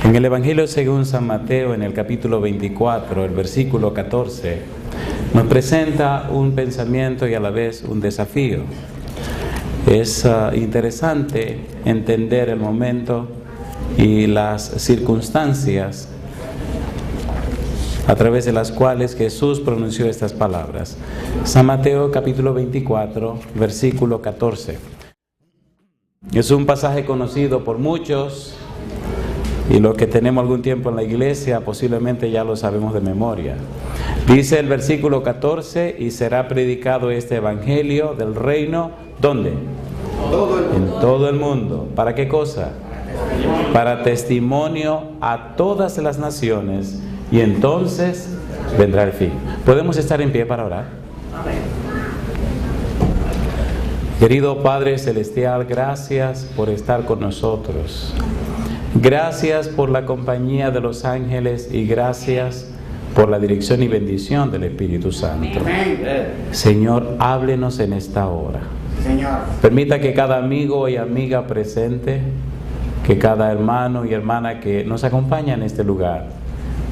En el Evangelio según San Mateo, en el capítulo 24, el versículo 14, nos presenta un pensamiento y a la vez un desafío. Es interesante entender el momento y las circunstancias a través de las cuales Jesús pronunció estas palabras. San Mateo capítulo 24, versículo 14. Es un pasaje conocido por muchos y los que tenemos algún tiempo en la iglesia posiblemente ya lo sabemos de memoria. Dice el versículo 14: y será predicado este evangelio del reino, ¿dónde? En todo el mundo. ¿Para qué cosa? Para testimonio a todas las naciones, y entonces vendrá el fin. ¿Podemos estar en pie para orar? Querido Padre Celestial, gracias por estar con nosotros. Gracias por la compañía de los ángeles y gracias por la dirección y bendición del Espíritu Santo. Señor, háblenos en esta hora. Permita que cada amigo y amiga presente, que cada hermano y hermana que nos acompaña en este lugar,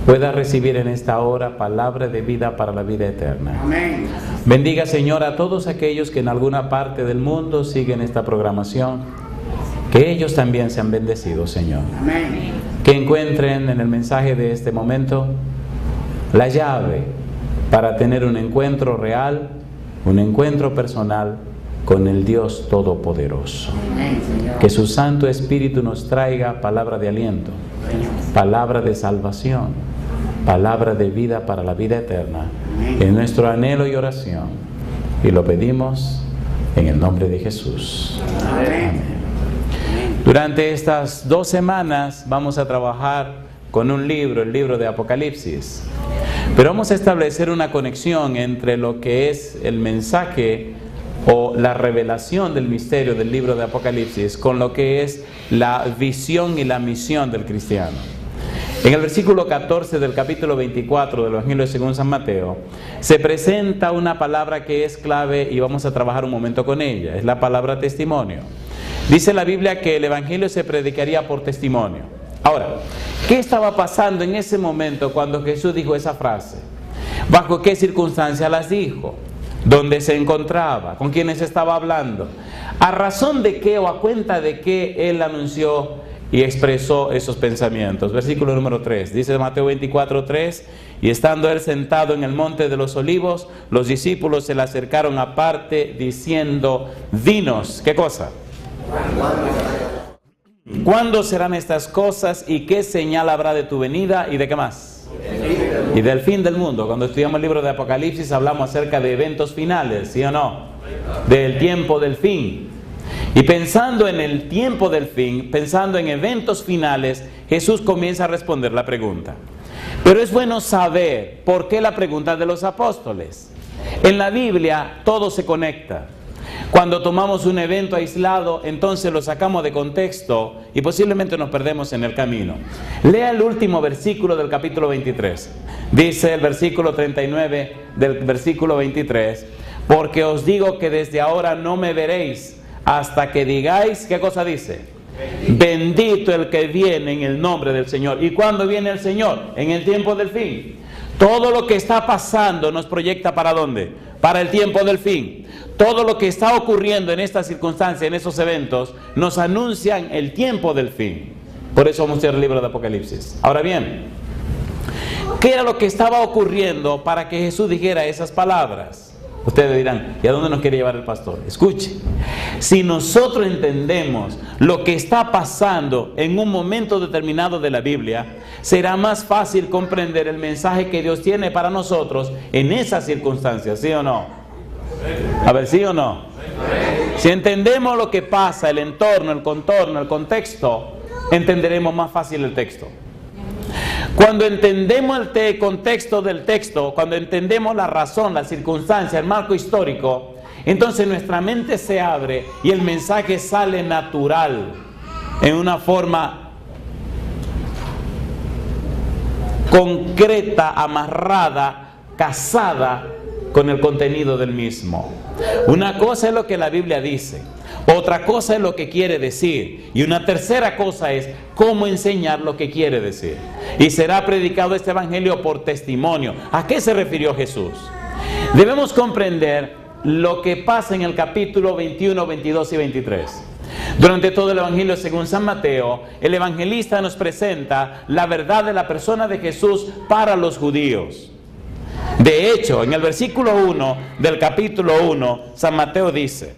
pueda recibir en esta hora palabra de vida para la vida eterna. Amén. Bendiga, Señor, a todos aquellos que en alguna parte del mundo siguen esta programación. Que ellos también sean bendecidos, Señor. Amén. Que encuentren en el mensaje de este momento la llave para tener un encuentro real, un encuentro personal con el Dios Todopoderoso. Amén, Señor. Que su Santo Espíritu nos traiga palabra de aliento, palabra de salvación, palabra de vida para la vida eterna. Amén. En nuestro anhelo y oración. Y lo pedimos en el nombre de Jesús. Amén. Amén. Durante estas 2 semanas vamos a trabajar con un libro, el libro de Apocalipsis. Pero vamos a establecer una conexión entre lo que es el mensaje o la revelación del misterio del libro de Apocalipsis con lo que es la visión y la misión del cristiano. En el versículo 14 del capítulo 24 del Evangelio según San Mateo se presenta una palabra que es clave y vamos a trabajar un momento con ella. Es la palabra testimonio. Dice la Biblia que el Evangelio se predicaría por testimonio. Ahora, ¿qué estaba pasando en ese momento cuando Jesús dijo esa frase? ¿Bajo qué circunstancias las dijo? ¿Dónde se encontraba? ¿Con quiénes estaba hablando? ¿A razón de qué o a cuenta de qué Él anunció y expresó esos pensamientos? Versículo número 3, dice Mateo 24, 3: y estando Él sentado en el monte de los olivos, los discípulos se le acercaron aparte diciendo: dinos, ¿qué cosa? ¿Cuándo serán estas cosas y qué señal habrá de tu venida y de qué más? Y del fin del mundo. Cuando estudiamos el libro de Apocalipsis hablamos acerca de eventos finales, ¿sí o no? Del tiempo del fin. Y pensando en el tiempo del fin, pensando en eventos finales, Jesús comienza a responder la pregunta. Pero es bueno saber por qué la pregunta de los apóstoles. En la Biblia todo se conecta. Cuando tomamos un evento aislado, entonces lo sacamos de contexto y posiblemente nos perdemos en el camino. Lea el último versículo del capítulo 23. Dice el versículo 39 del versículo 23: porque os digo que desde ahora no me veréis hasta que digáis, ¿qué cosa dice? Bendito el que viene en el nombre del Señor. ¿Y cuándo viene el Señor? En el tiempo del fin. Todo lo que está pasando nos proyecta ¿para dónde? Para el tiempo del fin. Todo lo que está ocurriendo en estas circunstancias, en esos eventos, nos anuncian el tiempo del fin. Por eso vamos a leer el libro de Apocalipsis. Ahora bien, ¿qué era lo que estaba ocurriendo para que Jesús dijera esas palabras? Ustedes dirán, ¿y a dónde nos quiere llevar el pastor? Escuche, si nosotros entendemos lo que está pasando en un momento determinado de la Biblia, será más fácil comprender el mensaje que Dios tiene para nosotros en esas circunstancias, ¿sí o no? A ver, ¿sí o no? Si entendemos lo que pasa, el entorno, el contorno, el contexto, entenderemos más fácil el texto. Cuando entendemos el contexto del texto, cuando entendemos la razón, la circunstancia, el marco histórico, entonces nuestra mente se abre y el mensaje sale natural, en una forma concreta, amarrada, casada con el contenido del mismo. Una cosa es lo que la Biblia dice, otra cosa es lo que quiere decir, y una tercera cosa es cómo enseñar lo que quiere decir. Y será predicado este evangelio por testimonio. ¿A qué se refirió Jesús? Debemos comprender lo que pasa en el capítulo 21, 22 y 23. Durante todo el evangelio según San Mateo, el evangelista nos presenta la verdad de la persona de Jesús para los judíos. De hecho, en el versículo 1 del capítulo 1, San Mateo dice: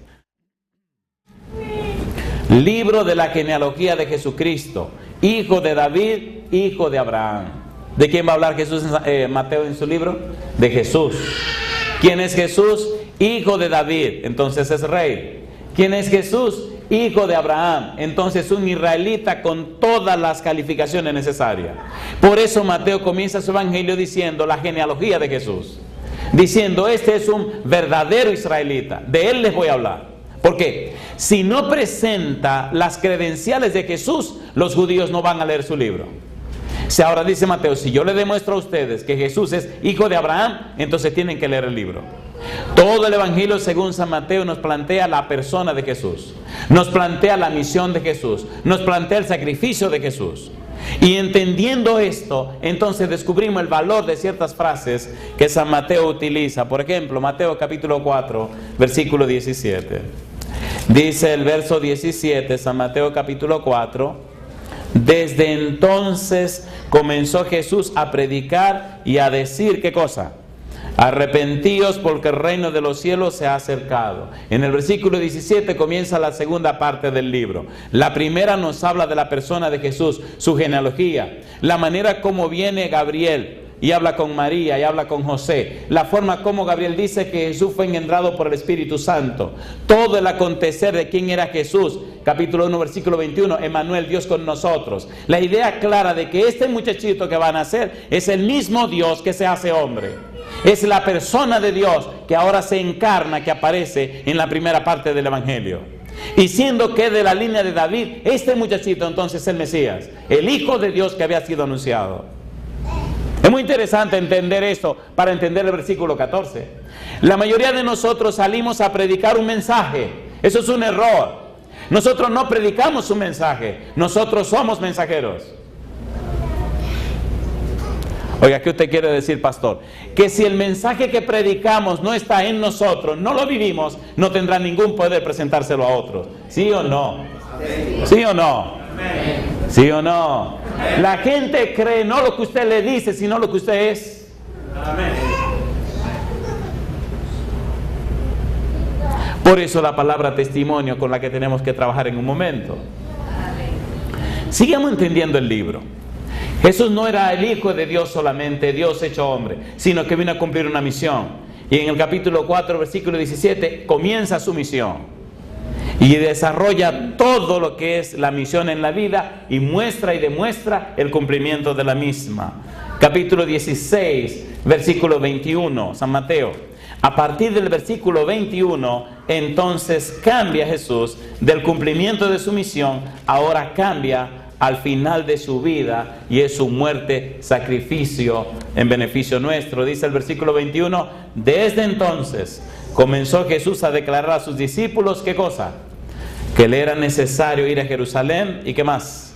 libro de la genealogía de Jesucristo, hijo de David, hijo de Abraham. ¿De quién va a hablar Jesús Mateo en su libro? De Jesús. ¿Quién es Jesús? Hijo de David, entonces es rey. ¿Quién es Jesús? Hijo de Abraham, entonces un israelita con todas las calificaciones necesarias. Por eso Mateo comienza su evangelio diciendo la genealogía de Jesús, diciendo: este es un verdadero israelita, de él les voy a hablar. ¿Por qué? Si no presenta las credenciales de Jesús, los judíos no van a leer su libro. Si ahora dice Mateo, si yo le demuestro a ustedes que Jesús es hijo de Abraham, entonces tienen que leer el libro. Todo el evangelio según San Mateo nos plantea la persona de Jesús, nos plantea la misión de Jesús, nos plantea el sacrificio de Jesús. Y entendiendo esto, entonces descubrimos el valor de ciertas frases que San Mateo utiliza. Por ejemplo, Mateo capítulo 4, versículo 17. Dice el verso 17, San Mateo capítulo 4: desde entonces comenzó Jesús a predicar y a decir, ¿qué cosa? Arrepentíos porque el reino de los cielos se ha acercado. En el versículo 17 comienza la segunda parte del libro. La primera nos habla de la persona de Jesús, su genealogía, la manera como viene Gabriel y habla con María y habla con José, la forma como Gabriel dice que Jesús fue engendrado por el Espíritu Santo, todo el acontecer de quién era Jesús. Capítulo 1, versículo 21, Emmanuel, Dios con nosotros. La idea clara de que este muchachito que va a nacer es el mismo Dios que se hace hombre. Es la persona de Dios que ahora se encarna, que aparece en la primera parte del evangelio. Y siendo que de la línea de David, este muchachito entonces es el Mesías, el Hijo de Dios que había sido anunciado. Es muy interesante entender esto para entender el versículo 14. La mayoría de nosotros salimos a predicar un mensaje. Eso es un error. Nosotros no predicamos un mensaje, nosotros somos mensajeros. Oiga, ¿qué usted quiere decir, pastor? Que si el mensaje que predicamos no está en nosotros, no lo vivimos, no tendrá ningún poder presentárselo a otros. ¿Sí o no? ¿Sí o no? ¿Sí o no? La gente cree no lo que usted le dice, sino lo que usted es. Por eso la palabra testimonio con la que tenemos que trabajar en un momento. Sigamos entendiendo el libro. Jesús no era el Hijo de Dios solamente, Dios hecho hombre, sino que vino a cumplir una misión. Y en el capítulo 4, versículo 17, comienza su misión. Y desarrolla todo lo que es la misión en la vida y muestra y demuestra el cumplimiento de la misma. Capítulo 16, versículo 21, San Mateo. A partir del versículo 21, entonces cambia Jesús del cumplimiento de su misión, ahora cambia al final de su vida, y es su muerte, sacrificio en beneficio nuestro. Dice el versículo 21, desde entonces comenzó Jesús a declarar a sus discípulos, ¿qué cosa? Que le era necesario ir a Jerusalén, ¿y qué más?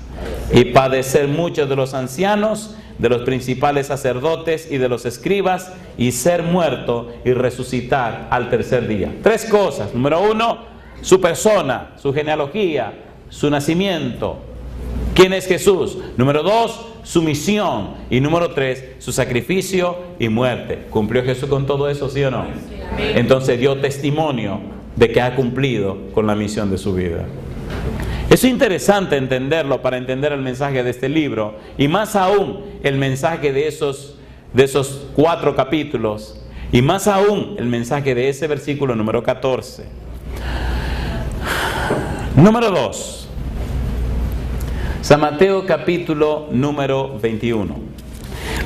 Y padecer muchos de los ancianos, de los principales sacerdotes y de los escribas, y ser muerto y resucitar al tercer día. Tres cosas. Número uno, su persona, su genealogía, su nacimiento. ¿Quién es Jesús? Número 2, su misión. Y número 3, su sacrificio y muerte. ¿Cumplió Jesús con todo eso, sí o no? Entonces dio testimonio de que ha cumplido con la misión de su vida. Es interesante entenderlo para entender el mensaje de este libro, y más aún el mensaje de esos 4 capítulos, y más aún el mensaje de ese versículo número 14. Número 2. San Mateo capítulo número 21.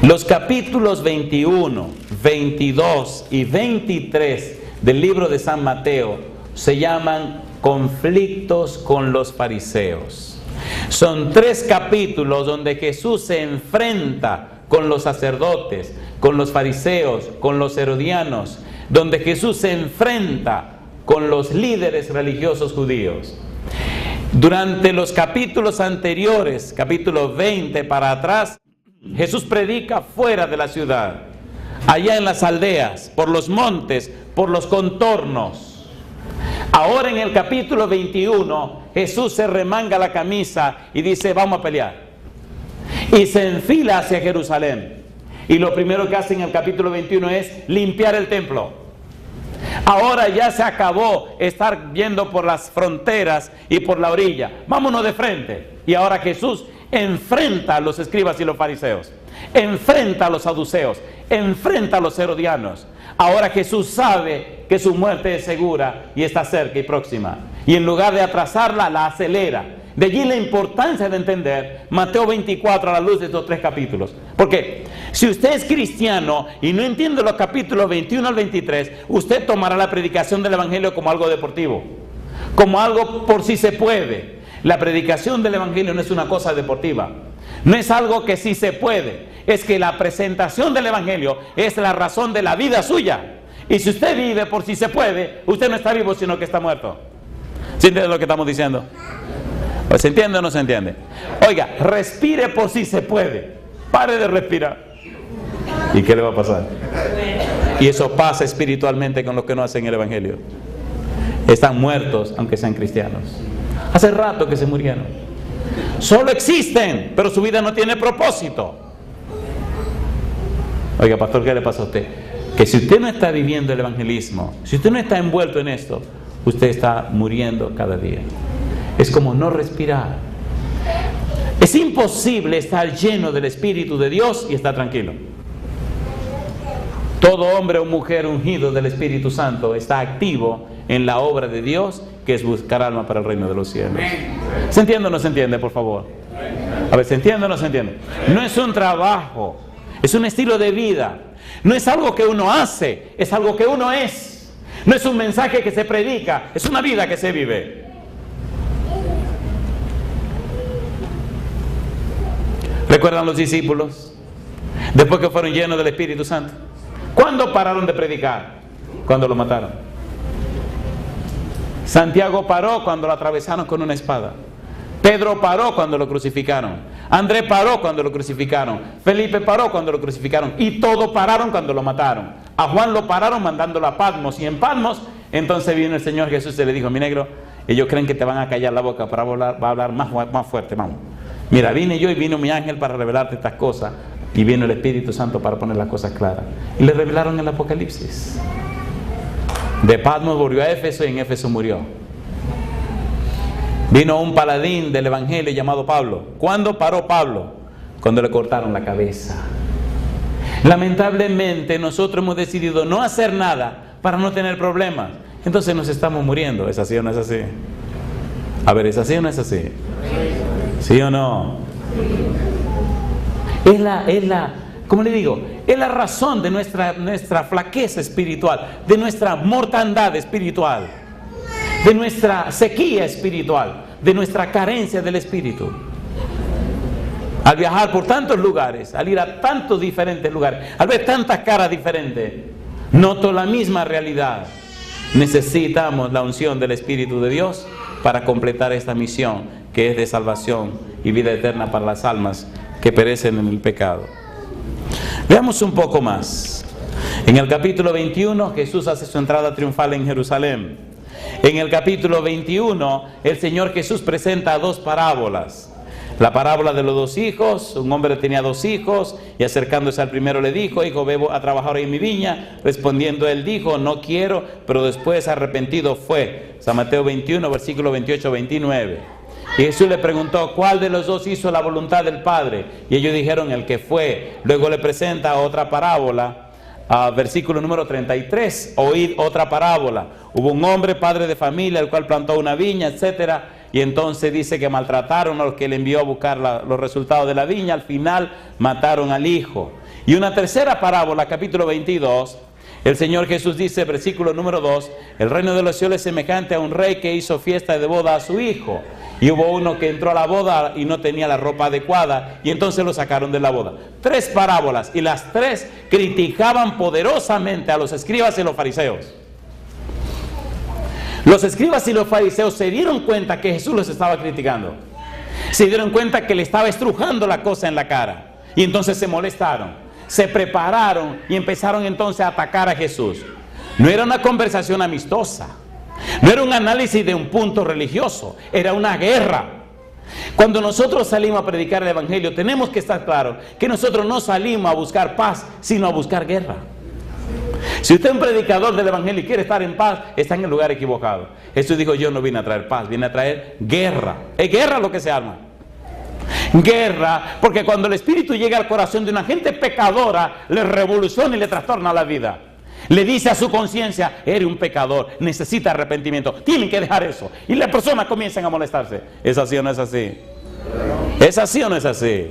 Los capítulos 21, 22 y 23 del libro de San Mateo se llaman conflictos con los fariseos. Son 3 capítulos donde Jesús se enfrenta con los sacerdotes, con los fariseos, con los herodianos, donde Jesús se enfrenta con los líderes religiosos judíos. Durante los capítulos anteriores, capítulo 20 para atrás, Jesús predica fuera de la ciudad, allá en las aldeas, por los montes, por los contornos. Ahora en el capítulo 21, Jesús se remanga la camisa y dice: vamos a pelear. Y se enfila hacia Jerusalén. Y lo primero que hace en el capítulo 21 es limpiar el templo. Ahora ya se acabó estar viendo por las fronteras y por la orilla. Vámonos de frente. Y ahora Jesús enfrenta a los escribas y los fariseos, enfrenta a los saduceos, enfrenta a los herodianos. Ahora Jesús sabe que su muerte es segura y está cerca y próxima. Y en lugar de atrasarla, la acelera. De allí la importancia de entender Mateo 24 a la luz de estos 3 capítulos. Porque si usted es cristiano y no entiende los capítulos 21 al 23, usted tomará la predicación del Evangelio como algo deportivo, como algo por si se puede. La predicación del Evangelio no es una cosa deportiva, no es algo que sí se puede. Es que la presentación del Evangelio es la razón de la vida suya. Y si usted vive por si se puede, usted no está vivo sino que está muerto. ¿Sí entiende lo que estamos diciendo? ¿Se entiende o no se entiende? Oiga, respire por si se puede. Pare de respirar. ¿Y qué le va a pasar? Y eso pasa espiritualmente con los que no hacen el Evangelio. Están muertos aunque sean cristianos. Hace rato que se murieron. Solo existen, pero su vida no tiene propósito. Oiga, pastor, ¿qué le pasa a usted? Que si usted no está viviendo el evangelismo, si usted no está envuelto en esto, usted está muriendo cada día. Es como no respirar. Es imposible estar lleno del Espíritu de Dios y estar tranquilo. Todo hombre o mujer ungido del Espíritu Santo está activo en la obra de Dios, que es buscar alma para el reino de los cielos. ¿Se entiende o no se entiende, por favor? A ver, ¿se entiende o no se entiende? No es un trabajo, es un estilo de vida. No es algo que uno hace, es algo que uno es. No es un mensaje que se predica, es una vida que se vive. ¿Recuerdan los discípulos? Después que fueron llenos del Espíritu Santo, ¿cuándo pararon de predicar? Cuando lo mataron. Santiago paró cuando lo atravesaron con una espada. Pedro paró cuando lo crucificaron. Andrés paró cuando lo crucificaron. Felipe paró cuando lo crucificaron. Y todos pararon cuando lo mataron. A Juan lo pararon mandándolo a Patmos. Y en Patmos, entonces vino el Señor Jesús y le dijo: mi negro, ellos creen que te van a callar la boca, para hablar, va a hablar más fuerte, vamos. Mira, vine yo y vino mi ángel para revelarte estas cosas. Y vino el Espíritu Santo para poner las cosas claras. Y le revelaron el Apocalipsis. De Patmos volvió a Éfeso y en Éfeso murió. Vino un paladín del Evangelio llamado Pablo. ¿Cuándo paró Pablo? Cuando le cortaron la cabeza. Lamentablemente nosotros hemos decidido no hacer nada para no tener problemas. Entonces nos estamos muriendo. ¿Es así o no es así? A ver, ¿es así o no es así? ¿Sí o no? ¿Cómo le digo? Es la razón de nuestra flaqueza espiritual, de nuestra mortandad espiritual, de nuestra sequía espiritual, de nuestra carencia del Espíritu. Al viajar por tantos lugares, al ir a tantos diferentes lugares, al ver tantas caras diferentes, noto la misma realidad. Necesitamos la unción del Espíritu de Dios para completar esta misión, que es de salvación y vida eterna para las almas que perecen en el pecado. Veamos un poco más. En el capítulo 21, Jesús hace su entrada triunfal en Jerusalén. En el capítulo 21, el Señor Jesús presenta 2 parábolas. La parábola de los 2 hijos. Un hombre tenía 2 hijos y acercándose al primero le dijo: hijo, ve a trabajar hoy en mi viña. Respondiendo él dijo: no quiero, pero después arrepentido fue. San Mateo 21, versículo 28-29. Y Jesús le preguntó: ¿cuál de los 2 hizo la voluntad del Padre? Y ellos dijeron: el que fue. Luego le presenta otra parábola, versículo número 33. Oíd otra parábola. Hubo un hombre, padre de familia, el cual plantó una viña, etcétera. Y entonces dice que maltrataron a los que le envió a buscar los resultados de la viña. Al final mataron al hijo. Y una tercera parábola, capítulo 22. El Señor Jesús dice, versículo número 2, el reino de los cielos es semejante a un rey que hizo fiesta de boda a su hijo. Y hubo uno que entró a la boda y no tenía la ropa adecuada, y entonces lo sacaron de la boda. 3 parábolas, y las 3 criticaban poderosamente a los escribas y los fariseos. Los escribas y los fariseos se dieron cuenta que Jesús los estaba criticando. Se dieron cuenta que le estaba estrujando la cosa en la cara. Y entonces se molestaron, se prepararon y empezaron entonces a atacar a Jesús. No era una conversación amistosa. No era un análisis de un punto religioso, era una guerra. Cuando nosotros salimos a predicar el Evangelio, tenemos que estar claros que nosotros no salimos a buscar paz, sino a buscar guerra. Si usted es un predicador del Evangelio y quiere estar en paz, está en el lugar equivocado. Jesús dijo, yo no vine a traer paz, vine a traer guerra. Es guerra lo que se arma. Guerra, porque cuando el Espíritu llega al corazón de una gente pecadora, le revoluciona y le trastorna la vida. Le dice a su conciencia, eres un pecador, necesita arrepentimiento, tienen que dejar eso. Y las personas comienzan a molestarse. ¿Es así o no es así? ¿Es así o no es así?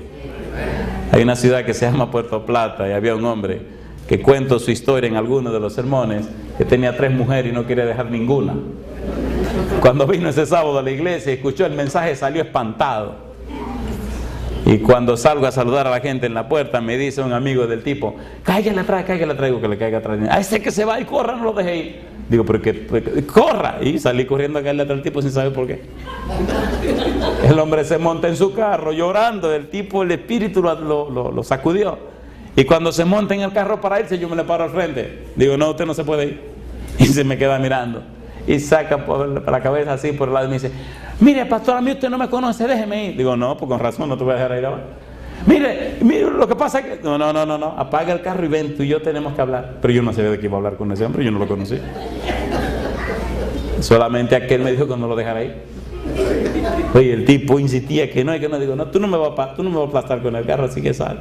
Hay una ciudad que se llama Puerto Plata y había un hombre que cuenta su historia en algunos de los sermones, que tenía 3 mujeres y no quería dejar ninguna. Cuando vino ese sábado a la iglesia y escuchó el mensaje, salió espantado. Y cuando salgo a saludar a la gente en la puerta, me dice un amigo del tipo, cáigale atrás, que le caiga atrás. A ese que se va y corra, no lo deje ir. Digo, pero que corra. Y salí corriendo a caerle atrás al tipo sin saber por qué. El hombre se monta en su carro llorando. El tipo, el espíritu lo sacudió. Y cuando se monta en el carro para irse, yo me le paro al frente. Digo, no, usted no se puede ir. Y se me queda mirando. Y saca por la cabeza así por el lado y me dice, mire, pastor, a mí usted no me conoce, déjeme ir. Digo, no, pues con razón no te voy a dejar ir ahora. Mire, lo que pasa es que... No, apaga el carro y ven, tú y yo tenemos que hablar. Pero yo no sabía de qué iba a hablar con ese hombre, yo no lo conocí. Solamente aquel me dijo que no lo dejara ir. Oye, el tipo insistía que no, y que no. Digo, no, tú no me vas a aplastar con el carro, así que sal.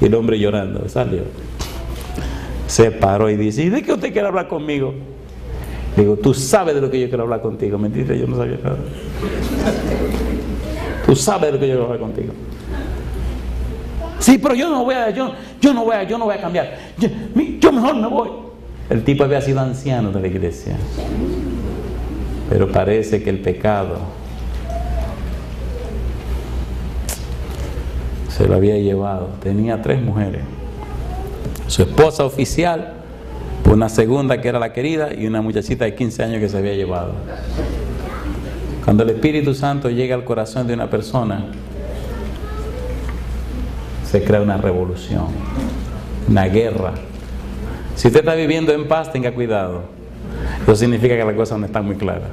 Y el hombre llorando, salió. Se paró y dice, ¿y de qué usted quiere hablar conmigo? Digo, tú sabes de lo que yo quiero hablar contigo. Mentira, yo no sabía nada. Tú sabes de lo que yo quiero hablar contigo. Sí, pero yo no voy a cambiar. Yo mejor me voy. El tipo había sido anciano de la iglesia. Pero parece que el pecado se lo había llevado. Tenía 3 mujeres. Su esposa oficial, una segunda que era la querida y una muchachita de 15 años que se había llevado. Cuando el Espíritu Santo llega al corazón de una persona, se crea una revolución, una guerra. Si usted está viviendo en paz, tenga cuidado. Eso significa que las cosas no están muy claras.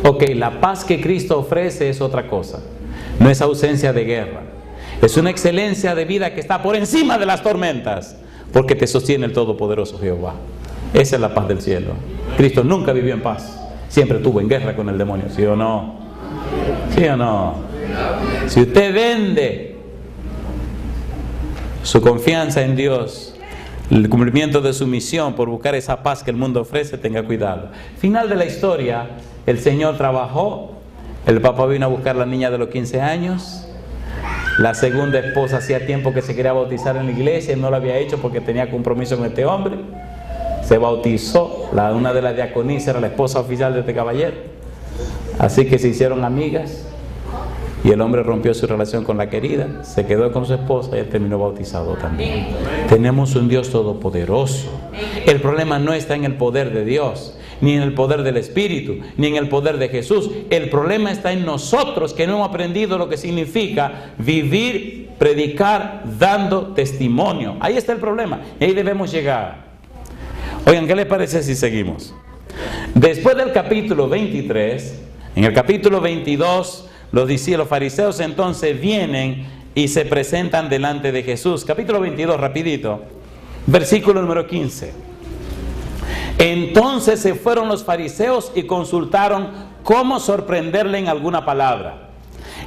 Ok, la paz que Cristo ofrece es otra cosa. No es ausencia de guerra. Es una excelencia de vida que está por encima de las tormentas, porque te sostiene el Todopoderoso Jehová. Esa es la paz del cielo. Cristo nunca vivió en paz. Siempre estuvo en guerra con el demonio. ¿Sí o no? ¿Sí o no? Si usted vende su confianza en Dios, el cumplimiento de su misión por buscar esa paz que el mundo ofrece, tenga cuidado. Final de la historia, el Señor trabajó. El Papa vino a buscar a la niña de los 15 años. La segunda esposa hacía tiempo que se quería bautizar en la iglesia y no lo había hecho porque tenía compromiso con este hombre. Se bautizó. Una de las diaconisas era la esposa oficial de este caballero. Así que se hicieron amigas y el hombre rompió su relación con la querida, se quedó con su esposa y él terminó bautizado también. Tenemos un Dios todopoderoso. El problema no está en el poder de Dios, ni en el poder del Espíritu, ni en el poder de Jesús. El problema está en nosotros, que no hemos aprendido lo que significa vivir, predicar, dando testimonio. Ahí está el problema, y ahí debemos llegar. Oigan, ¿qué les parece si seguimos? Después del capítulo 23, en el capítulo 22, los fariseos entonces vienen y se presentan delante de Jesús. Capítulo 22, rapidito, versículo número 15. Entonces se fueron los fariseos y consultaron cómo sorprenderle en alguna palabra.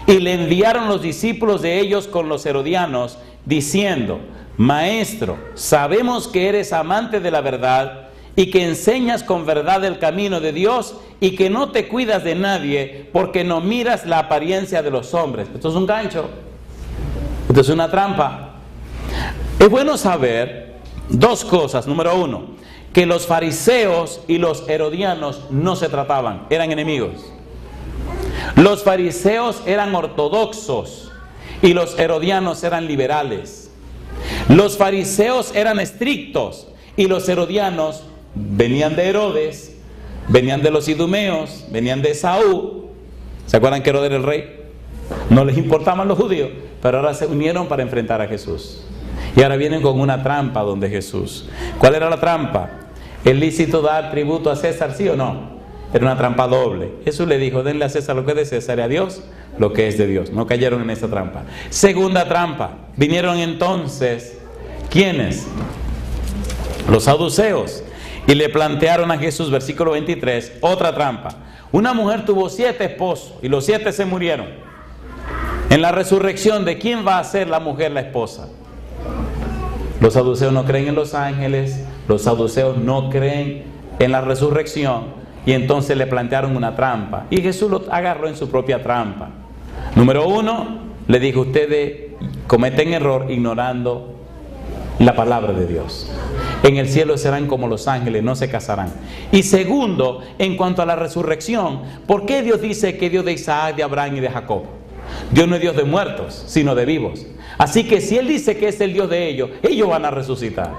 Y le enviaron los discípulos de ellos con los herodianos, diciendo: Maestro, sabemos que eres amante de la verdad y que enseñas con verdad el camino de Dios y que no te cuidas de nadie porque no miras la apariencia de los hombres. Esto es un gancho. Esto es una trampa. Es bueno saber Dos cosas. Número uno, que los fariseos y los herodianos no se trataban, eran enemigos. Los fariseos eran ortodoxos y los herodianos eran liberales. Los fariseos eran estrictos y los herodianos venían de Herodes, venían de los idumeos, venían de Esaú. ¿Se acuerdan que Herodes era el rey? No les importaban los judíos, pero ahora se unieron para enfrentar a Jesús. Y ahora vienen con una trampa donde Jesús. ¿Cuál era la trampa? ¿Es lícito dar tributo a César, sí o no? Era una trampa doble. Jesús le dijo, denle a César lo que es de César y a Dios lo que es de Dios. No cayeron en esa trampa. Segunda trampa. Vinieron entonces, ¿quiénes? Los saduceos. Y le plantearon a Jesús, versículo 23, otra trampa. Una mujer tuvo 7 esposos y los 7 se murieron. En la resurrección, ¿de quién va a ser la mujer la esposa? Los saduceos no creen en los ángeles, los saduceos no creen en la resurrección, y entonces le plantearon una trampa. Y Jesús lo agarró en su propia trampa. Número 1, le dijo, ustedes cometen error ignorando la palabra de Dios. En el cielo serán como los ángeles, no se casarán. Y segundo, en cuanto a la resurrección, ¿por qué Dios dice que es Dios de Isaac, de Abraham y de Jacob? Dios no es Dios de muertos, sino de vivos. Así que si Él dice que es el Dios de ellos, ellos van a resucitar.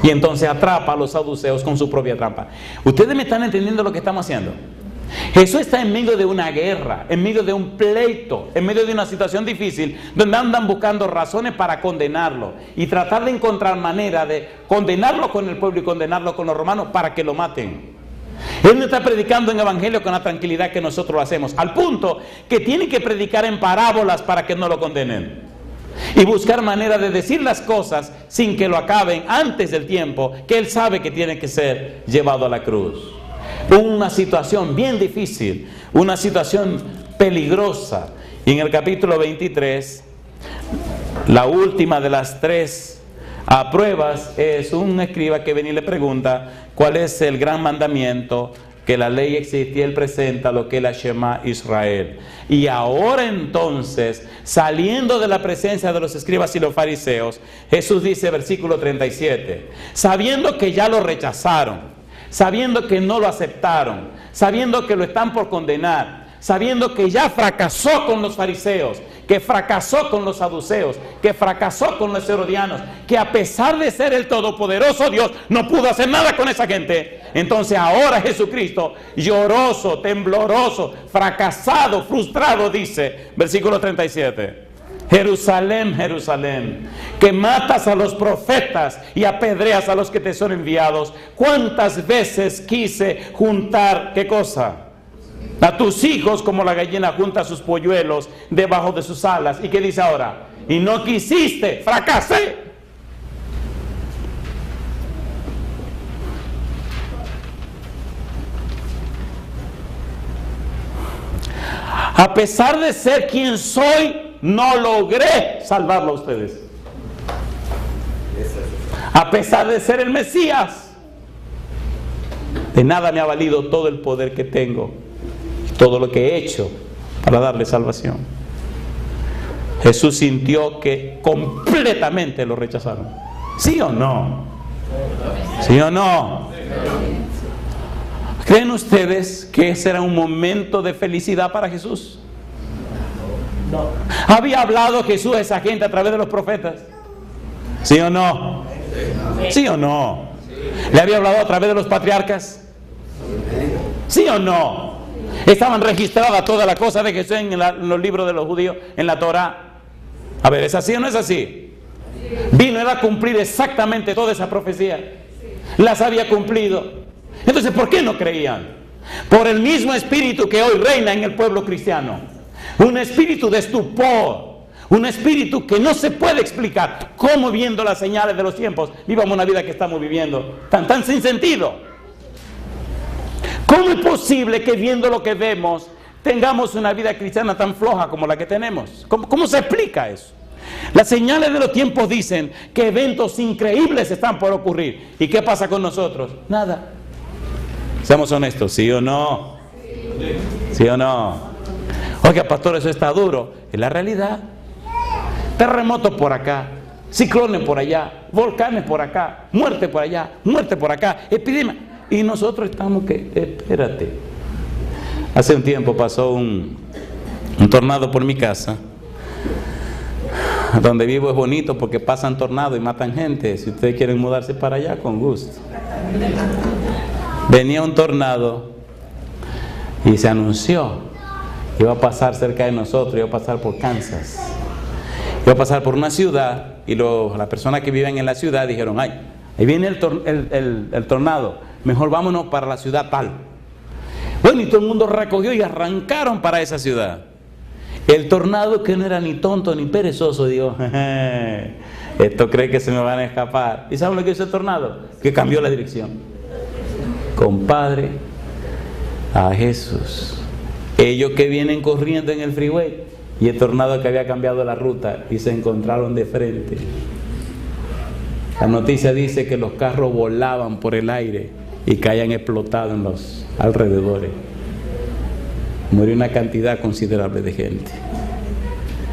Y entonces atrapa a los saduceos con su propia trampa. ¿Ustedes me están entendiendo lo que estamos haciendo? Jesús está en medio de una guerra, en medio de un pleito, en medio de una situación difícil, donde andan buscando razones para condenarlo y tratar de encontrar manera de condenarlo con el pueblo y condenarlo con los romanos para que lo maten. Él no está predicando en evangelio con la tranquilidad que nosotros lo hacemos, al punto que tiene que predicar en parábolas para que no lo condenen y buscar manera de decir las cosas sin que lo acaben antes del tiempo que él sabe que tiene que ser llevado a la cruz. Una situación bien difícil, una situación peligrosa. Y en el capítulo 23, la última de las 3 pruebas es un escriba que viene y le pregunta cuál es el gran mandamiento que la ley existe, y él presenta lo que es la Shema Israel. Y ahora entonces, saliendo de la presencia de los escribas y los fariseos, Jesús dice, versículo 37, sabiendo que ya lo rechazaron, sabiendo que no lo aceptaron, sabiendo que lo están por condenar, sabiendo que ya fracasó con los fariseos, que fracasó con los saduceos, que fracasó con los herodianos, que a pesar de ser el todopoderoso Dios, no pudo hacer nada con esa gente. Entonces ahora Jesucristo, lloroso, tembloroso, fracasado, frustrado, dice, versículo 37, Jerusalén, Jerusalén, que matas a los profetas y apedreas a los que te son enviados. ¿Cuántas veces quise juntar, qué cosa? A tus hijos como la gallina junta sus polluelos debajo de sus alas. ¿Y qué dice ahora? Y no quisiste, fracasé. A pesar de ser quien soy, no logré salvarlo a ustedes. A pesar de ser el Mesías, de nada me ha valido todo el poder que tengo, todo lo que he hecho para darle salvación. Jesús sintió que completamente lo rechazaron. ¿Sí o no? ¿Sí o no? ¿Creen ustedes que ese era un momento de felicidad para Jesús? No. ¿Había hablado Jesús a esa gente a través de los profetas? ¿Sí o no? ¿Sí o no? ¿Le había hablado a través de los patriarcas? ¿Sí o no? Estaban registradas toda la cosa de Jesús en los libros de los judíos, en la Torah. A ver, ¿es así o no es así? Vino él a cumplir exactamente toda esa profecía. Las había cumplido. Entonces, ¿por qué no creían? Por el mismo espíritu que hoy reina en el pueblo cristiano. Un espíritu de estupor. Un espíritu que no se puede explicar. ¿Cómo, viendo las señales de los tiempos, vivamos una vida que estamos viviendo tan sin sentido? ¿Cómo es posible que, viendo lo que vemos, tengamos una vida cristiana tan floja como la que tenemos? ¿Cómo se explica eso? Las señales de los tiempos dicen que eventos increíbles están por ocurrir. ¿Y qué pasa con nosotros? Nada. Seamos honestos, ¿sí o no? ¿Sí o no? Oiga, pastor, eso está duro. Es la realidad. Terremoto por acá, ciclones por allá, volcanes por acá, muerte por allá, muerte por acá, epidemia. Y nosotros estamos que, espérate. Hace un tiempo pasó un tornado por mi casa. Donde vivo es bonito porque pasan tornados y matan gente. Si ustedes quieren mudarse para allá, con gusto. Venía un tornado y se anunció que iba a pasar cerca de nosotros, iba a pasar por Kansas. Iba a pasar por una ciudad y las personas que viven en la ciudad dijeron, ay, ahí viene el tornado, mejor vámonos para la ciudad tal. Bueno, y todo el mundo recogió y arrancaron para esa ciudad. El tornado, que no era ni tonto ni perezoso, dijo, esto cree que se me van a escapar. ¿Y saben lo que hizo el tornado? Que cambió la dirección. Compadre, a Jesús. Ellos que vienen corriendo en el freeway y el tornado que había cambiado la ruta y se encontraron de frente. La noticia dice que los carros volaban por el aire y caían explotados en los alrededores. Murió una cantidad considerable de gente.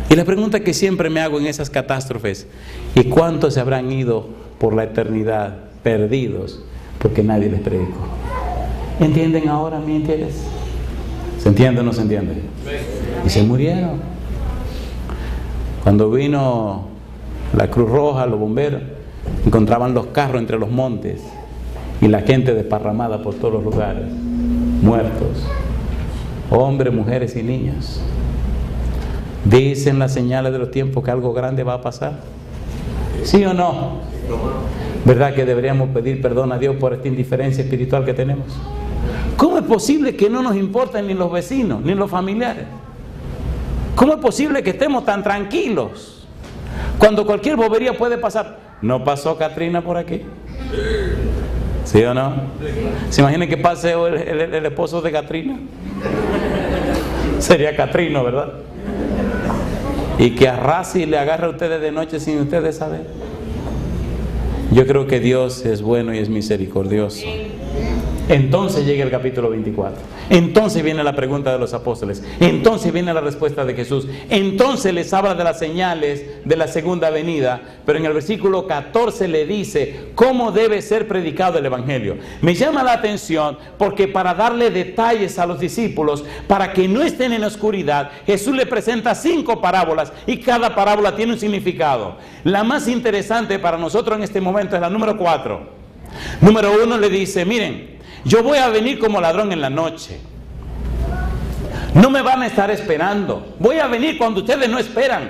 Y la pregunta que siempre me hago en esas catástrofes, ¿y cuántos se habrán ido por la eternidad perdidos porque nadie les predicó? ¿Entienden ahora mi interés? ¿Se entiende o no se entiende? Y se murieron. Cuando vino la Cruz Roja, los bomberos, encontraban los carros entre los montes y la gente desparramada por todos los lugares, muertos. Hombres, mujeres y niños. Dicen las señales de los tiempos que algo grande va a pasar. ¿Sí o no? ¿Verdad que deberíamos pedir perdón a Dios por esta indiferencia espiritual que tenemos? ¿Cómo es posible que no nos importen ni los vecinos, ni los familiares? ¿Cómo es posible que estemos tan tranquilos cuando cualquier bobería puede pasar? ¿No pasó Katrina por aquí? ¿Sí o no? ¿Se imaginan que pase el esposo de Katrina? Sería Catrino, ¿verdad? Y que arrase y le agarre a ustedes de noche sin ustedes saber. Yo creo que Dios es bueno y es misericordioso. Entonces llega el capítulo 24. Entonces viene la pregunta de los apóstoles. Entonces viene la respuesta de Jesús. Entonces les habla de las señales de la segunda venida. Pero en el versículo 14 le dice cómo debe ser predicado el evangelio. Me llama la atención porque para darle detalles a los discípulos, para que no estén en la oscuridad, Jesús le presenta 5 parábolas y cada parábola tiene un significado. La más interesante para nosotros en este momento es la número 4. Número 1 le dice, miren, yo voy a venir como ladrón en la noche. No me van a estar esperando. Voy a venir cuando ustedes no esperan.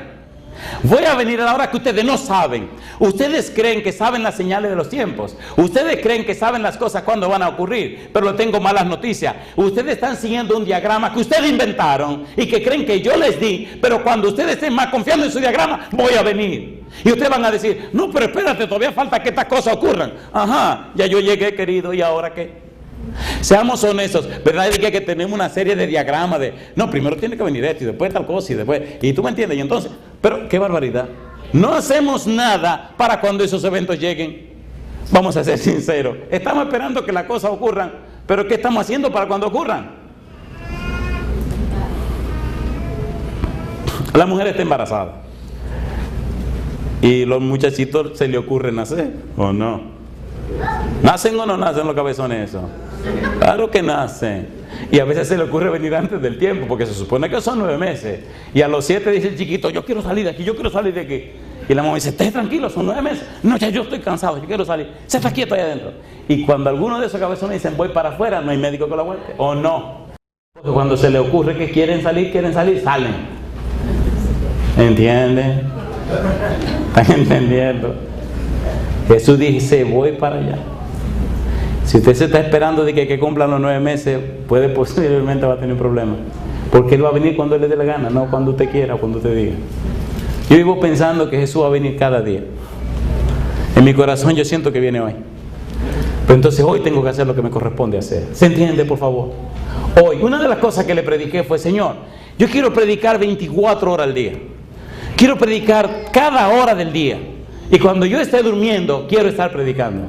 Voy a venir a la hora que ustedes no saben. Ustedes creen que saben las señales de los tiempos. Ustedes creen que saben las cosas cuando van a ocurrir. Pero tengo malas noticias. Ustedes están siguiendo un diagrama que ustedes inventaron y que creen que yo les di. Pero cuando ustedes estén más confiando en su diagrama, voy a venir. Y ustedes van a decir, no, pero espérate, todavía falta que estas cosas ocurran. Ajá, ya yo llegué, querido, ¿y ahora qué? Seamos honestos, ¿verdad? Es que tenemos una serie de diagramas de, no, primero tiene que venir esto y después tal cosa y después, y tú me entiendes, y entonces, pero qué barbaridad. No hacemos nada para cuando esos eventos lleguen. Vamos a ser sinceros, estamos esperando que las cosas ocurran, pero ¿qué estamos haciendo para cuando ocurran? La mujer está embarazada y los muchachitos se le ocurre nacer, ¿o no? ¿Nacen o no nacen los cabezones eso? Claro que nacen. Y a veces se le ocurre venir antes del tiempo, porque se supone que son 9 meses. Y a los 7 dice el chiquito, yo quiero salir de aquí, yo quiero salir de aquí. Y la mamá dice, esté tranquilo, son 9 meses. No, ya yo estoy cansado, yo quiero salir. Se está quieto ahí adentro. Y cuando alguno de esos cabezones dicen, voy para afuera, no hay médico que lo aguante. ¿O no? Porque cuando se le ocurre que quieren salir, salen. ¿Entienden? ¿Están entendiendo? Jesús dice, voy para allá. Si usted se está esperando de que cumplan los 9 meses, posiblemente va a tener un problema. Porque Él va a venir cuando Él le dé la gana, no cuando usted quiera o cuando usted diga. Yo vivo pensando que Jesús va a venir cada día. En mi corazón yo siento que viene hoy. Pero entonces hoy tengo que hacer lo que me corresponde hacer. ¿Se entiende, por favor? Hoy, una de las cosas que le prediqué fue, Señor, yo quiero predicar 24 horas al día. Quiero predicar cada hora del día. Y cuando yo esté durmiendo, quiero estar predicando.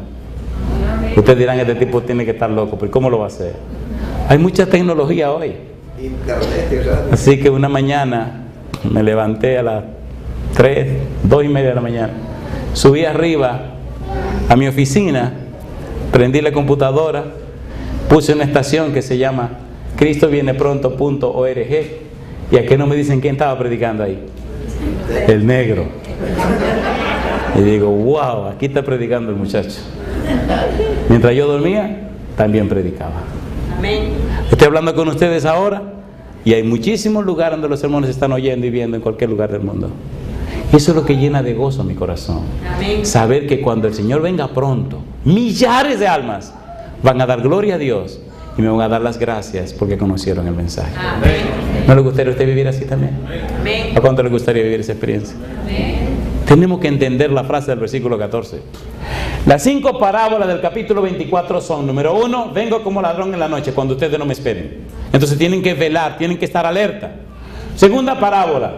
Ustedes dirán, este tipo tiene que estar loco, pero ¿cómo lo va a hacer? Hay mucha tecnología hoy. Así que una mañana me levanté a las 2:30 de la mañana Subí arriba a mi oficina, prendí la computadora, puse una estación que se llama CristoVienePronto.org, y aquí no me dicen quién estaba predicando ahí. El negro. Y digo, wow, aquí está predicando el muchacho. Mientras yo dormía, también predicaba. Amén. Estoy hablando con ustedes ahora, y hay muchísimos lugares donde los sermones se están oyendo y viendo en cualquier lugar del mundo. Eso es lo que llena de gozo mi corazón. Amén. Saber que cuando el Señor venga pronto, millares de almas van a dar gloria a Dios y me van a dar las gracias porque conocieron el mensaje. Amén. ¿No le gustaría a usted vivir así también? Amén. ¿A cuánto le gustaría vivir esa experiencia? Amén. Tenemos que entender la frase del versículo 14. Las 5 parábolas del capítulo 24 son: número 1, vengo como ladrón en la noche cuando ustedes no me esperen. Entonces tienen que velar, tienen que estar alerta. Segunda parábola: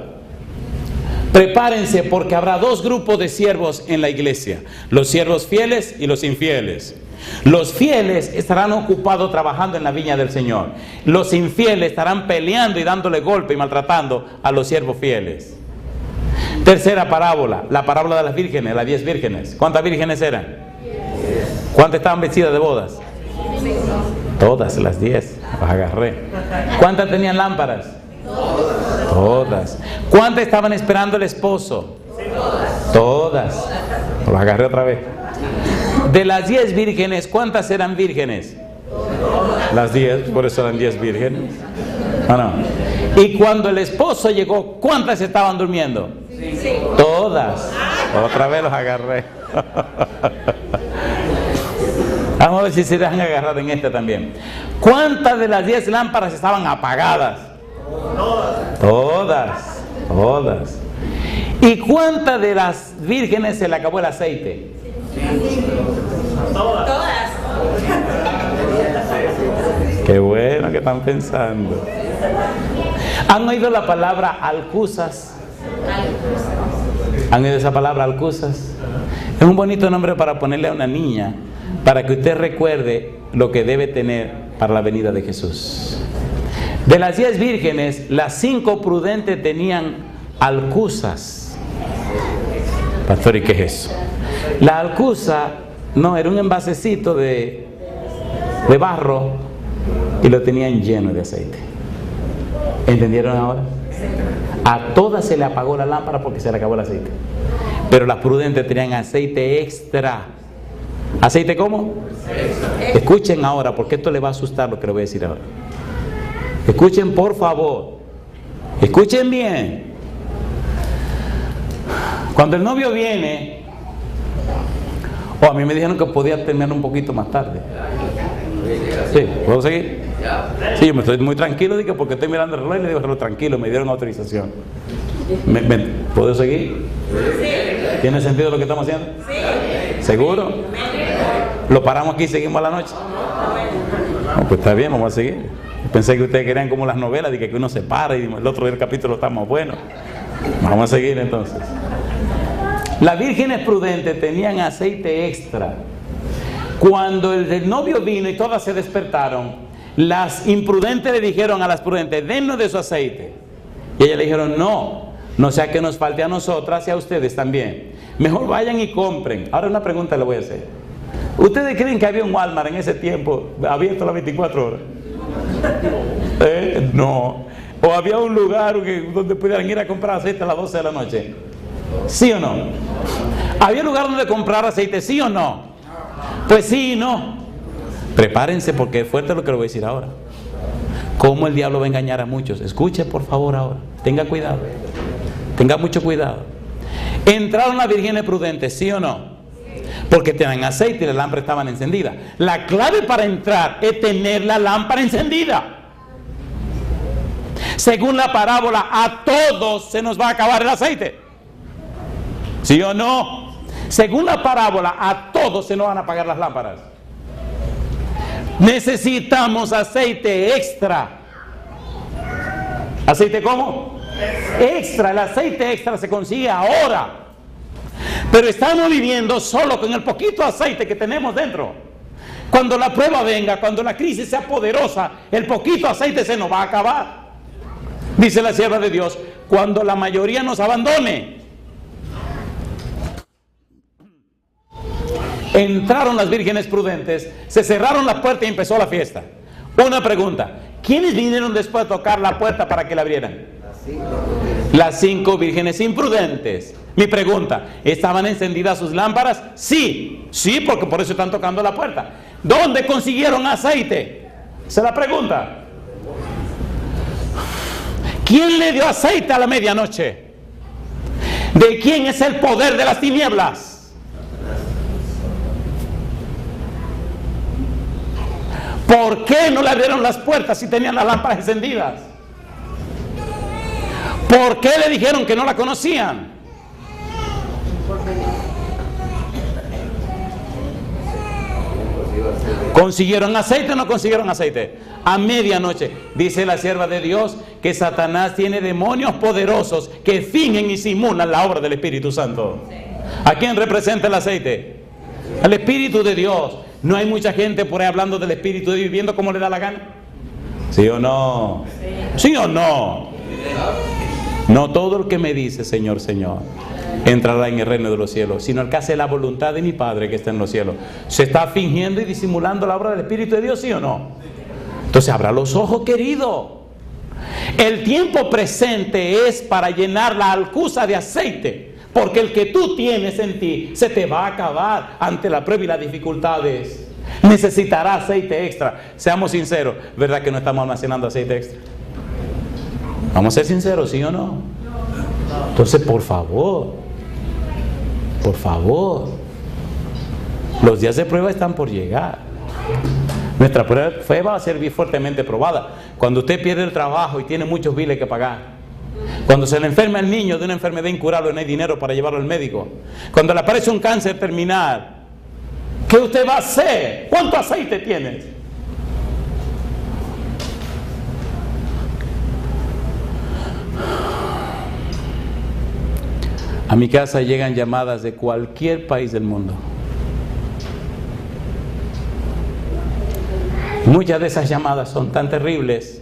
prepárense porque habrá 2 grupos de siervos en la iglesia: los siervos fieles y los infieles. Los fieles estarán ocupados trabajando en la viña del Señor. Los infieles estarán peleando y dándole golpe y maltratando a los siervos fieles. Tercera parábola, la parábola de las vírgenes, las 10 vírgenes. ¿Cuántas vírgenes eran? ¿Cuántas estaban vestidas de bodas? Todas las 10, las agarré. ¿Cuántas tenían lámparas? Todas. ¿Cuántas estaban esperando el esposo? Todas. Las agarré otra vez. De las 10 vírgenes, ¿cuántas eran vírgenes? Las 10, por eso eran 10 vírgenes. ¿O no? Y cuando el esposo llegó, ¿cuántas estaban durmiendo? Todas. Otra vez los agarré. Vamos a ver si se dejan agarrar en esta también. ¿Cuántas de las 10 lámparas estaban apagadas? Todas. Todas. ¿Y cuántas de las vírgenes se le acabó el aceite? Todas. Qué bueno que están pensando. ¿Han oído la palabra alcusas? ¿Han oído esa palabra alcusas? Es un bonito nombre para ponerle a una niña, para que usted recuerde lo que debe tener para la venida de Jesús. De las 10 vírgenes, las 5 prudentes tenían alcusas. Pastor, ¿y qué es eso? La alcusa, no, era un envasecito de barro y lo tenían lleno de aceite. ¿Entendieron ahora? A todas se le apagó la lámpara porque se le acabó el aceite. Pero las prudentes tenían aceite extra. ¿Aceite cómo? Escuchen ahora, porque esto le va a asustar lo que le voy a decir ahora. Escuchen, por favor. Escuchen bien. Cuando el novio viene, a mí me dijeron que podía terminar un poquito más tarde. Sí, ¿puedo seguir? Sí, yo me estoy muy tranquilo, digo, porque estoy mirando el reloj y le digo, tranquilo, me dieron autorización. ¿Puedo seguir? Sí. ¿Tiene sentido lo que estamos haciendo? Sí. ¿Seguro? ¿Lo paramos aquí y seguimos a la noche? No, pues está bien, vamos a seguir. Pensé que ustedes querían como las novelas, de que uno se para y el otro día el capítulo está más bueno. Vamos a seguir entonces. Las vírgenes prudentes tenían aceite extra. Cuando el novio vino y todas se despertaron, las imprudentes le dijeron a las prudentes: dennos de su aceite. Y ellas le dijeron: no sea que nos falte a nosotras y a ustedes también. Mejor vayan y compren. Ahora una pregunta le voy a hacer. ¿Ustedes creen que había un Walmart en ese tiempo abierto las 24 horas? No. ¿O había un lugar donde pudieran ir a comprar aceite a las 12 de la noche? ¿Sí o no? ¿Había lugar donde comprar aceite? ¿Sí o no? Pues sí y no. Prepárense porque es fuerte lo que le voy a decir ahora. Cómo el diablo va a engañar a muchos. Escuche por favor ahora. Tenga cuidado. Tenga mucho cuidado. ¿Entraron las vírgenes prudentes? ¿Sí o no? Porque tenían aceite y las lámparas estaban encendidas. La clave para entrar es tener la lámpara encendida. Según la parábola, a todos se nos va a acabar el aceite. ¿Sí o no? Según la parábola, a todos se nos van a apagar las lámparas. Necesitamos aceite extra. ¿Aceite cómo? Extra. El aceite extra se consigue ahora. Pero estamos viviendo solo con el poquito aceite que tenemos dentro. Cuando la prueba venga, cuando la crisis sea poderosa, el poquito aceite se nos va a acabar. Dice la sierva de Dios: cuando la mayoría nos abandone. Entraron las vírgenes prudentes, se cerraron la puerta y empezó la fiesta. Una pregunta: ¿quiénes vinieron después a tocar la puerta para que la abrieran? Las 5 vírgenes imprudentes. Mi pregunta: ¿estaban encendidas sus lámparas? Sí, porque por eso están tocando la puerta. ¿Dónde consiguieron aceite? Esa es la pregunta. ¿Quién le dio aceite a la medianoche? ¿De quién es el poder de las tinieblas? ¿Por qué no le abrieron las puertas si tenían las lámparas encendidas? ¿Por qué le dijeron que no la conocían? ¿Consiguieron aceite o no consiguieron aceite? A medianoche. Dice la sierva de Dios que Satanás tiene demonios poderosos que fingen y simulan la obra del Espíritu Santo. ¿A quién representa el aceite? Al Espíritu de Dios. ¿No hay mucha gente por ahí hablando del Espíritu de Dios viviendo como le da la gana? ¿Sí o no? ¿Sí o no? No todo el que me dice Señor, Señor entrará en el reino de los cielos, sino el que hace la voluntad de mi Padre que está en los cielos. ¿Se está fingiendo y disimulando la obra del Espíritu de Dios, sí o no? Entonces abra los ojos, querido. El tiempo presente es para llenar la alcuza de aceite, porque el que tú tienes en ti se te va a acabar ante la prueba y las dificultades. Necesitará aceite extra. Seamos sinceros, ¿verdad que no estamos almacenando aceite extra? Vamos a ser sinceros, ¿sí o no? Entonces, por favor, los días de prueba están por llegar. Nuestra fe va a ser fuertemente probada. Cuando usted pierde el trabajo y tiene muchos biles que pagar, cuando se le enferma el niño de una enfermedad incurable y no hay dinero para llevarlo al médico, cuando le aparece un cáncer terminal, ¿qué usted va a hacer? ¿Cuánto aceite tienes? A mi casa llegan llamadas de cualquier país del mundo. Muchas de esas llamadas son tan terribles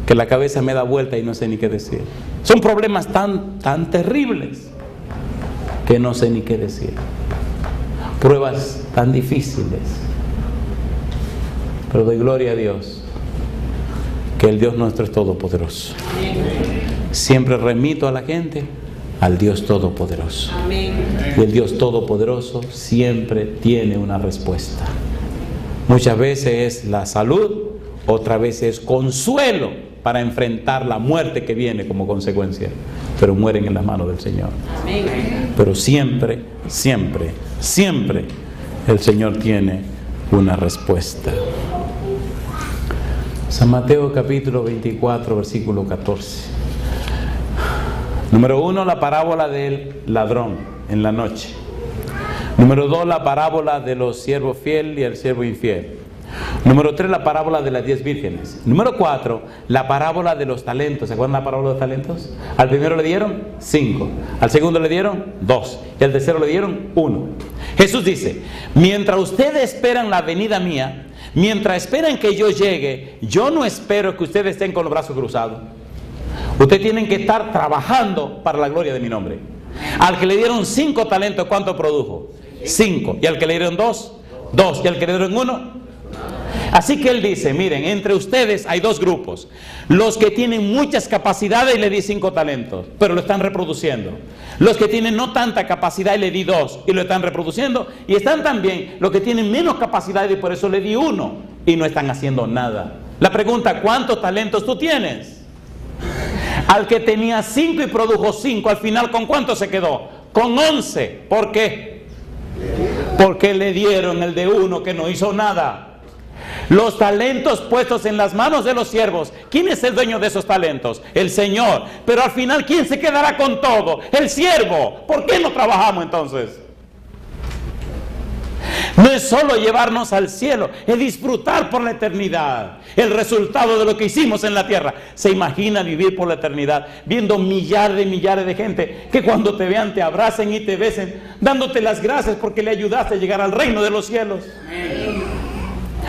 que la cabeza me da vuelta y no sé ni qué decir. Son problemas tan terribles que no sé ni qué decir. Pruebas tan difíciles. Pero doy gloria a Dios, que el Dios nuestro es todopoderoso. Siempre remito a la gente al Dios todopoderoso. Y el Dios todopoderoso siempre tiene una respuesta. Muchas veces es la salud, otras veces es consuelo para enfrentar la muerte que viene como consecuencia, pero mueren en las manos del Señor. Pero siempre el Señor tiene una respuesta. San Mateo capítulo 24 versículo 14. Número 1, la parábola del ladrón en la noche. Número 2, la parábola de los siervos fieles y el siervo infiel. Número 3, la parábola de las 10 vírgenes. Número 4, la parábola de los talentos. ¿Se acuerdan la parábola de los talentos? Al primero le dieron 5, al segundo le dieron 2 y al tercero le dieron 1. Jesús dice: mientras ustedes esperan la venida mía, mientras esperan que yo llegue, yo no espero que ustedes estén con los brazos cruzados. Ustedes tienen que estar trabajando para la gloria de mi nombre. Al que le dieron 5 talentos, ¿cuánto produjo? 5. Y al que le dieron 2, 2. Y al que le dieron 1. Así que él dice: miren, entre ustedes hay 2 grupos. Los que tienen muchas capacidades y le di 5 talentos, pero lo están reproduciendo. Los que tienen no tanta capacidad y le di 2 y lo están reproduciendo. Y están también los que tienen menos capacidad y por eso le di 1 y no están haciendo nada. La pregunta: ¿cuántos talentos tú tienes? Al que tenía 5 y produjo 5, al final ¿con cuánto se quedó? Con 11. ¿Por qué? Porque le dieron el de 1 que no hizo nada. Los talentos puestos en las manos de los siervos. ¿Quién es el dueño de esos talentos? El Señor. Pero al final, ¿quién se quedará con todo? El siervo. ¿Por qué no trabajamos entonces? No es solo llevarnos al cielo, es disfrutar por la eternidad el resultado de lo que hicimos en la tierra. ¿Se imagina vivir por la eternidad viendo millares de gente que cuando te vean te abracen y te besen, dándote las gracias porque le ayudaste a llegar al reino de los cielos?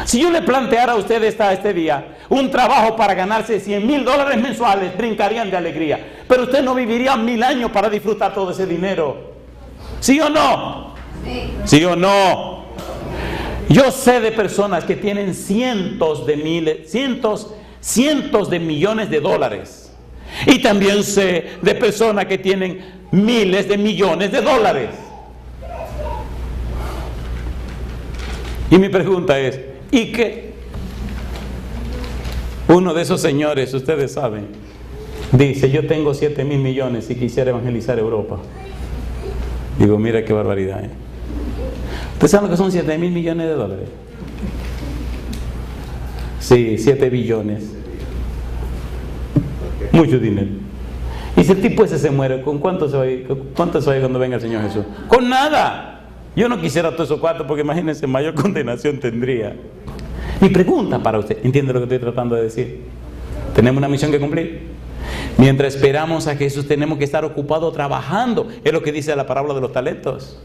Si yo le planteara a usted este día un trabajo para ganarse $100,000 mensuales, brincarían de alegría. Pero usted no viviría 1000 años para disfrutar todo ese dinero. ¿Sí o no? ¿Sí o no? Yo sé de personas que tienen cientos de millones de dólares. Y también sé de personas que tienen miles de millones de dólares. Y mi pregunta es, ¿y qué? Uno de esos señores, ustedes saben, dice, yo tengo 7,000 millones y quisiera evangelizar Europa. Digo, mira qué barbaridad, ¿eh? ¿Ustedes saben lo que son 7,000 millones de dólares? Sí, 7 billones. Mucho dinero. Y si el tipo ese se muere, ¿con cuánto se va a ir? ¿Cuánto se va a ir cuando venga el Señor Jesús? ¡Con nada! Yo no quisiera todos esos cuartos porque imagínense, mayor condenación tendría. Mi pregunta para usted, ¿entiende lo que estoy tratando de decir? Tenemos una misión que cumplir. Mientras esperamos a Jesús tenemos que estar ocupados trabajando. Es lo que dice la parábola de los talentos.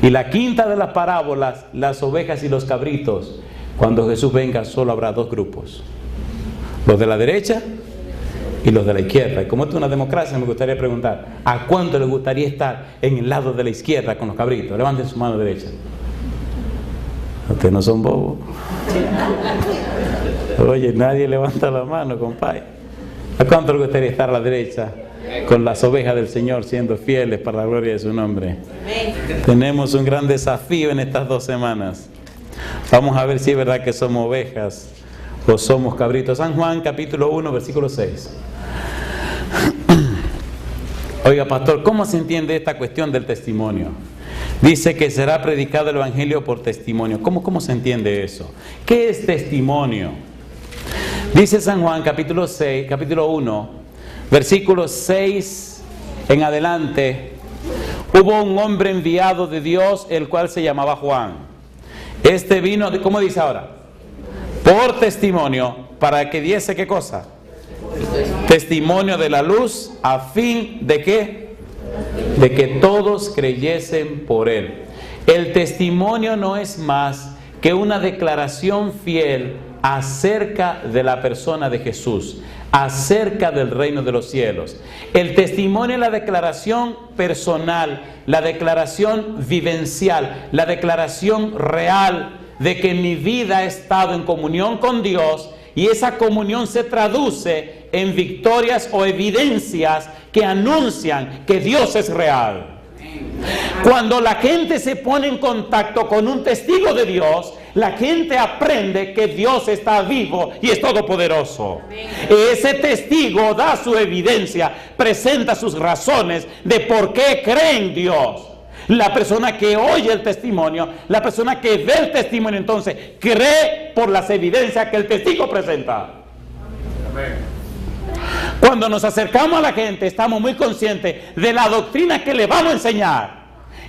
Y la quinta de las parábolas, las ovejas y los cabritos. Cuando Jesús venga solo habrá dos grupos. Los de la derecha y los de la izquierda. Y como esto es una democracia, me gustaría preguntar, ¿a cuánto les gustaría estar en el lado de la izquierda con los cabritos? Levanten su mano derecha. Ustedes no son bobos. Oye, nadie levanta la mano, compadre. ¿A cuánto les gustaría estar a la derecha con las ovejas del Señor siendo fieles para la gloria de su nombre? Tenemos un gran desafío en estas 2 semanas. Vamos a ver si es verdad que somos ovejas o somos cabritos. San Juan capítulo 1 versículo 6. Oiga, pastor, ¿cómo se entiende esta cuestión del testimonio? Dice que será predicado el evangelio por testimonio. ¿Cómo se entiende eso? ¿Qué es testimonio? Dice San Juan capítulo 1 versículo 6 en adelante. Hubo un hombre enviado de Dios, el cual se llamaba Juan. Este vino, ¿cómo dice ahora? Por testimonio, para que diese ¿qué cosa? Testimonio de la luz, a fin de ¿qué? De que todos creyesen por él. El testimonio no es más que una declaración fiel acerca de la persona de Jesús, acerca del reino de los cielos. El testimonio es la declaración personal, la declaración vivencial, la declaración real de que mi vida ha estado en comunión con Dios, y esa comunión se traduce en victorias o evidencias que anuncian que Dios es real. Cuando la gente se pone en contacto con un testigo de Dios, la gente aprende que Dios está vivo y es todopoderoso. Ese testigo da su evidencia, presenta sus razones de por qué cree en Dios. La persona que oye el testimonio, la persona que ve el testimonio, entonces cree por las evidencias que el testigo presenta. Cuando nos acercamos a la gente, estamos muy conscientes de la doctrina que le vamos a enseñar.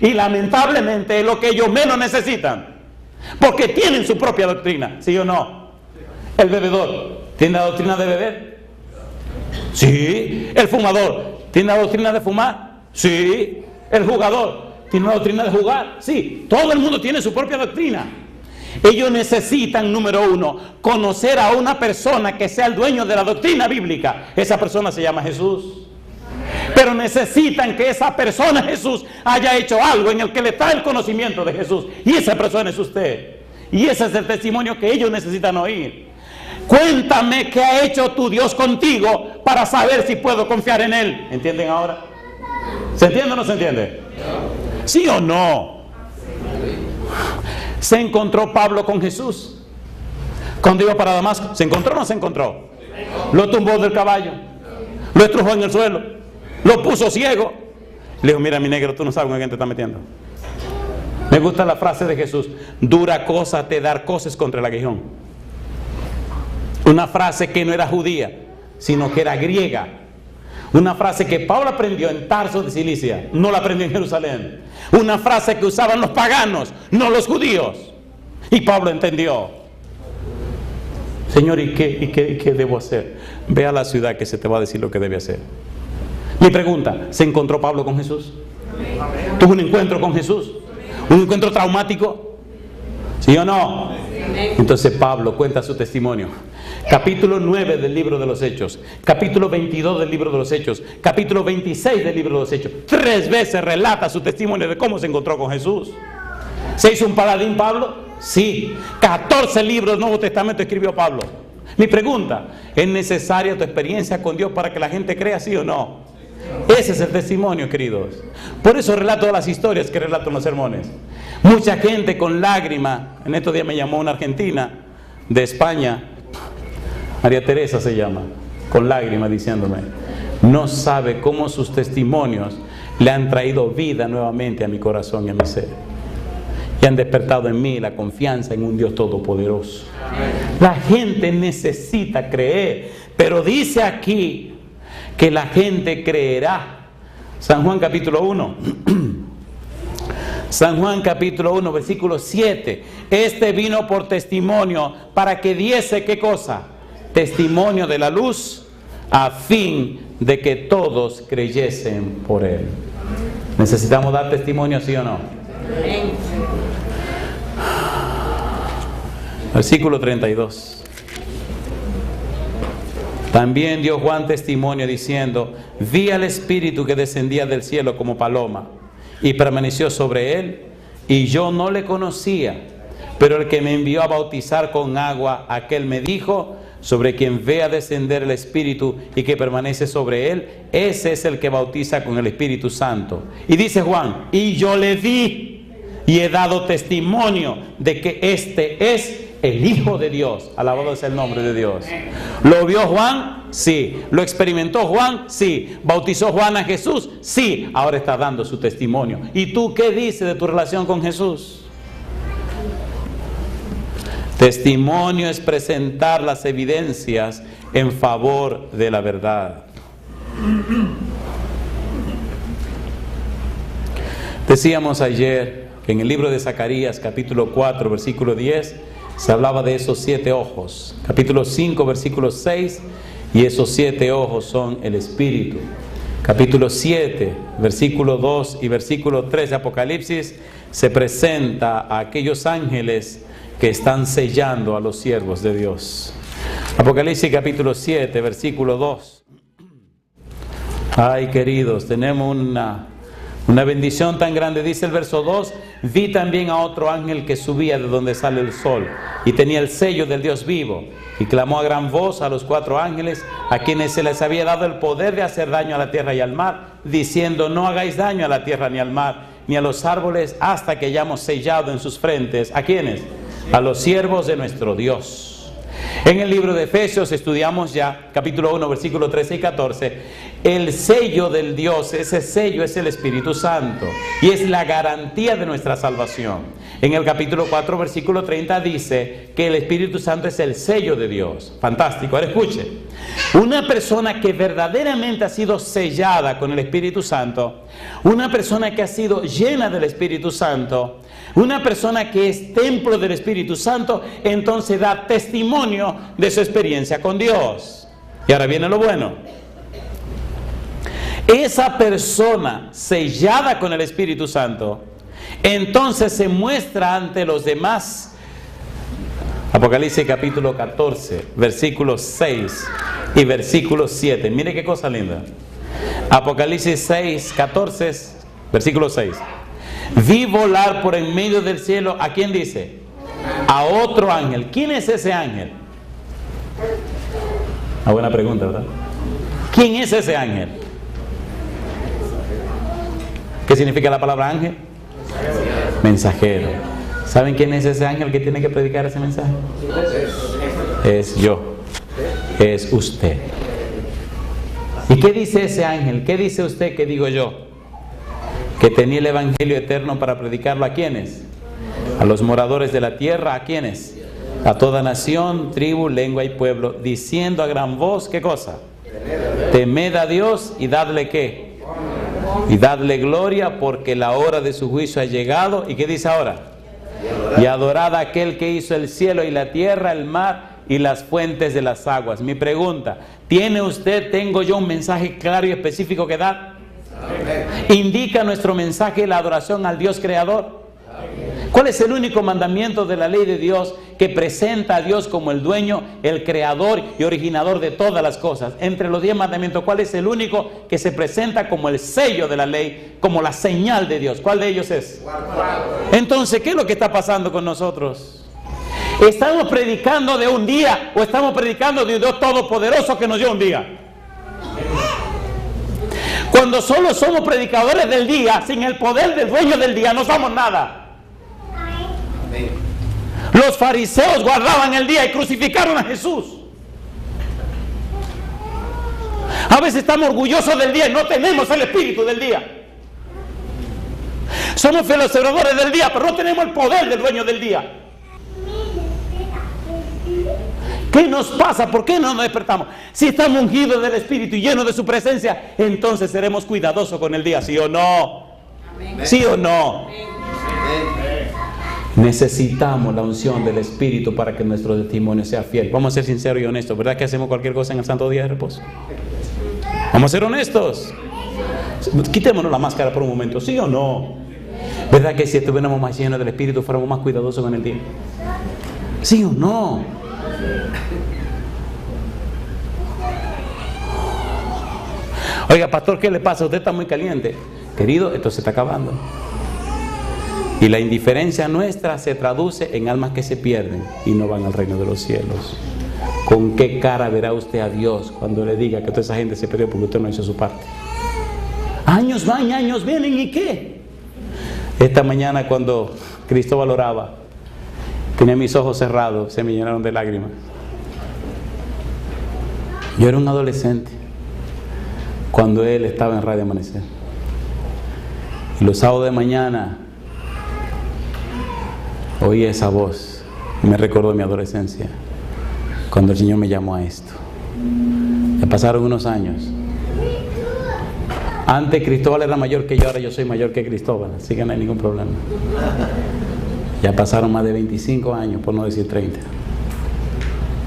Y lamentablemente es lo que ellos menos necesitan, porque tienen su propia doctrina, ¿sí o no? El bebedor tiene la doctrina de beber. Sí. El fumador tiene la doctrina de fumar. Sí. El jugador tiene la doctrina de jugar. Sí. Todo el mundo tiene su propia doctrina. Ellos necesitan, número 1, conocer a una persona que sea el dueño de la doctrina bíblica. Esa persona se llama Jesús. Pero necesitan que esa persona, Jesús, haya hecho algo en el que le trae el conocimiento de Jesús. Y esa persona es usted. Y ese es el testimonio que ellos necesitan oír. Cuéntame qué ha hecho tu Dios contigo para saber si puedo confiar en Él. ¿Entienden ahora? ¿Se entiende o no se entiende? ¿Sí o no? ¿Se encontró Pablo con Jesús? Cuando iba para Damasco, ¿se encontró o no se encontró? Lo tumbó del caballo, lo estrujó en el suelo, lo puso ciego. Le dijo, mira mi negro, tú no sabes con quién te estás metiendo. Me gusta la frase de Jesús: dura cosa te dar cosas contra el aguijón. Una frase que no era judía, sino que era griega. Una frase que Pablo aprendió en Tarso de Cilicia, no la aprendió en Jerusalén. Una frase que usaban los paganos, no los judíos. Y Pablo entendió. Señor, ¿y qué debo hacer? Ve a la ciudad que se te va a decir lo que debe hacer. Mi pregunta, ¿se encontró Pablo con Jesús? ¿Tuvo un encuentro con Jesús? ¿Un encuentro traumático? ¿Sí o no? Entonces Pablo cuenta su testimonio. Capítulo 9 del libro de los Hechos, capítulo 22 del libro de los Hechos, capítulo 26 del libro de los Hechos. 3 veces relata su testimonio de cómo se encontró con Jesús. ¿Se hizo un paladín Pablo? Sí. 14 libros del Nuevo Testamento escribió Pablo. Mi pregunta, ¿es necesaria tu experiencia con Dios para que la gente crea, sí o no? Ese es el testimonio, queridos. Por eso relato todas las historias que relato en los sermones. Mucha gente con lágrimas. En estos días me llamó una argentina de España, María Teresa se llama, con lágrimas diciéndome, no sabe cómo sus testimonios le han traído vida nuevamente a mi corazón y a mi ser. Y han despertado en mí la confianza en un Dios todopoderoso. La gente necesita creer, pero dice aquí que la gente creerá. San Juan capítulo 1. San Juan capítulo 1, versículo 7. Este vino por testimonio para que diese, ¿qué cosa? Testimonio de la luz, a fin de que todos creyesen por él. ¿Necesitamos dar testimonio, sí o no? Amén. Versículo 32. También dio Juan testimonio diciendo, vi al Espíritu que descendía del cielo como paloma y permaneció sobre él, y yo no le conocía, pero el que me envió a bautizar con agua, aquel me dijo, sobre quien vea descender el Espíritu y que permanece sobre él, ese es el que bautiza con el Espíritu Santo. Y dice Juan, y yo le vi y he dado testimonio de que este es el Hijo de Dios. Alabado es el nombre de Dios. ¿Lo vio Juan? Sí. ¿Lo experimentó Juan? Sí. ¿Bautizó Juan a Jesús? Sí. Ahora está dando su testimonio. ¿Y tú qué dices de tu relación con Jesús? Testimonio es presentar las evidencias en favor de la verdad. Decíamos ayer que en el libro de Zacarías, capítulo 4, versículo 10, se hablaba de esos 7 ojos. Capítulo 5, versículo 6, y esos 7 ojos son el Espíritu. Capítulo 7, versículo 2 y versículo 3 de Apocalipsis, se presenta a aquellos ángeles que están sellando a los siervos de Dios. Apocalipsis capítulo 7, versículo 2. Ay, queridos, tenemos una bendición tan grande. Dice el verso 2, vi también a otro ángel que subía de donde sale el sol y tenía el sello del Dios vivo, y clamó a gran voz a los 4 ángeles a quienes se les había dado el poder de hacer daño a la tierra y al mar, diciendo, no hagáis daño a la tierra ni al mar ni a los árboles hasta que hayamos sellado en sus frentes, ¿a quiénes? A los siervos de nuestro Dios. En el libro de Efesios estudiamos ya, capítulo 1, versículo 13 y 14, el sello del Dios. Ese sello es el Espíritu Santo y es la garantía de nuestra salvación. En el capítulo 4, versículo 30 dice que el Espíritu Santo es el sello de Dios. Fantástico. Ahora escuche, una persona que verdaderamente ha sido sellada con el Espíritu Santo, una persona que ha sido llena del Espíritu Santo, una persona que es templo del Espíritu Santo, entonces da testimonio de su experiencia con Dios. Y ahora viene lo bueno. Esa persona sellada con el Espíritu Santo, entonces se muestra ante los demás. Apocalipsis capítulo 14, versículos 6 y versículo 7. Mire qué cosa linda. Apocalipsis 6, 14, versículo 6. Vi volar por en medio del cielo, ¿a quién dice? A otro ángel. ¿Quién es ese ángel? Una buena pregunta, ¿verdad? ¿Quién es ese ángel? ¿Qué significa la palabra ángel? Mensajero. ¿Saben quién es ese ángel que tiene que predicar ese mensaje? Es yo. Es usted. ¿Y qué dice ese ángel? ¿Qué dice usted que digo yo? Que tenía el evangelio eterno para predicarlo ¿a quiénes? A los moradores de la tierra. ¿A quiénes? A toda nación, tribu, lengua y pueblo, diciendo a gran voz, ¿qué cosa? Temed a Dios y dadle ¿qué? Y dadle gloria, porque la hora de su juicio ha llegado. ¿Y qué dice ahora? Y adorad a aquel que hizo el cielo y la tierra, el mar y las fuentes de las aguas. Mi pregunta, ¿tiene usted, tengo yo un mensaje claro y específico que dar? ¿Indica nuestro mensaje la adoración al Dios creador? ¿Cuál es el único mandamiento de la ley de Dios que presenta a Dios como el dueño, el creador y originador de todas las cosas. Entre los 10 mandamientos, ¿cuál es el único que se presenta como el sello de la ley, como la señal de Dios? ¿Cuál de ellos es? Entonces, ¿qué es lo que está pasando con nosotros? ¿Estamos predicando de un día o estamos predicando de un Dios todopoderoso que nos dio un día? Cuando solo somos predicadores del día, sin el poder del dueño del día, no somos nada. Los fariseos guardaban el día y crucificaron a Jesús. A veces estamos orgullosos del día y no tenemos el espíritu del día. Somos fieles observadores del día, pero no tenemos el poder del dueño del día. ¿Qué nos pasa? ¿Por qué no nos despertamos? Si estamos ungidos del Espíritu y llenos de su presencia, entonces seremos cuidadosos con el día, ¿sí o no? ¿Sí o no? Necesitamos la unción del Espíritu para que nuestro testimonio sea fiel. Vamos a ser sinceros y honestos. ¿Verdad que hacemos cualquier cosa en el santo día de reposo? Vamos a ser honestos. Quitémonos la máscara por un momento, ¿sí o no? ¿Verdad que si estuviéramos más llenos del Espíritu fuéramos más cuidadosos con el día? ¿Sí o no? Oiga, pastor, ¿qué le pasa? Usted está muy caliente. Querido, esto se está acabando. Y la indiferencia nuestra se traduce en almas que se pierden y no van al reino de los cielos. ¿Con qué cara verá usted a Dios cuando le diga que toda esa gente se perdió porque usted no hizo su parte? Años van, años vienen, ¿y qué? Esta mañana cuando Cristóbal oraba, tenía mis ojos cerrados, se me llenaron de lágrimas. Yo era un adolescente cuando él estaba en Radio Amanecer. Y los sábados de mañana oí esa voz y me recordó mi adolescencia, cuando el Señor me llamó a esto. Ya pasaron unos años. Antes Cristóbal era mayor que yo, ahora yo soy mayor que Cristóbal, así que no hay ningún problema. Ya pasaron más de 25 años, por no decir 30.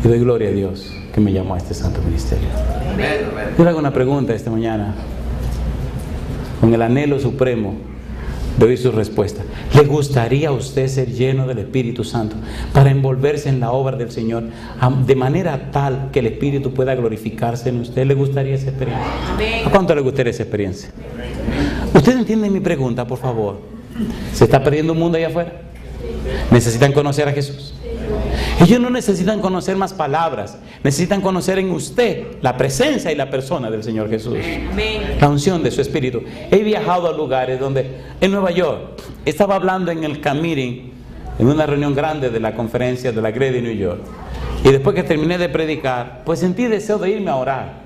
Y doy gloria a Dios que me llamó a este santo ministerio. Yo le hago una pregunta esta mañana, con el anhelo supremo de oír su respuesta. ¿Le gustaría a usted ser lleno del Espíritu Santo para envolverse en la obra del Señor de manera tal que el Espíritu pueda glorificarse en usted? ¿Le gustaría esa experiencia? ¿A cuánto le gustaría esa experiencia? ¿Usted entiende mi pregunta, por favor? ¿Se está perdiendo un mundo allá afuera? ¿Necesitan conocer a Jesús? Ellos no necesitan conocer más palabras, necesitan conocer en usted la presencia y la persona del Señor Jesús, la unción de su Espíritu. He viajado a lugares donde, en Nueva York, estaba hablando en el Camp-Meeting, en una reunión grande de la conferencia de la Grey de New York, y después que terminé de predicar, pues sentí deseo de irme a orar.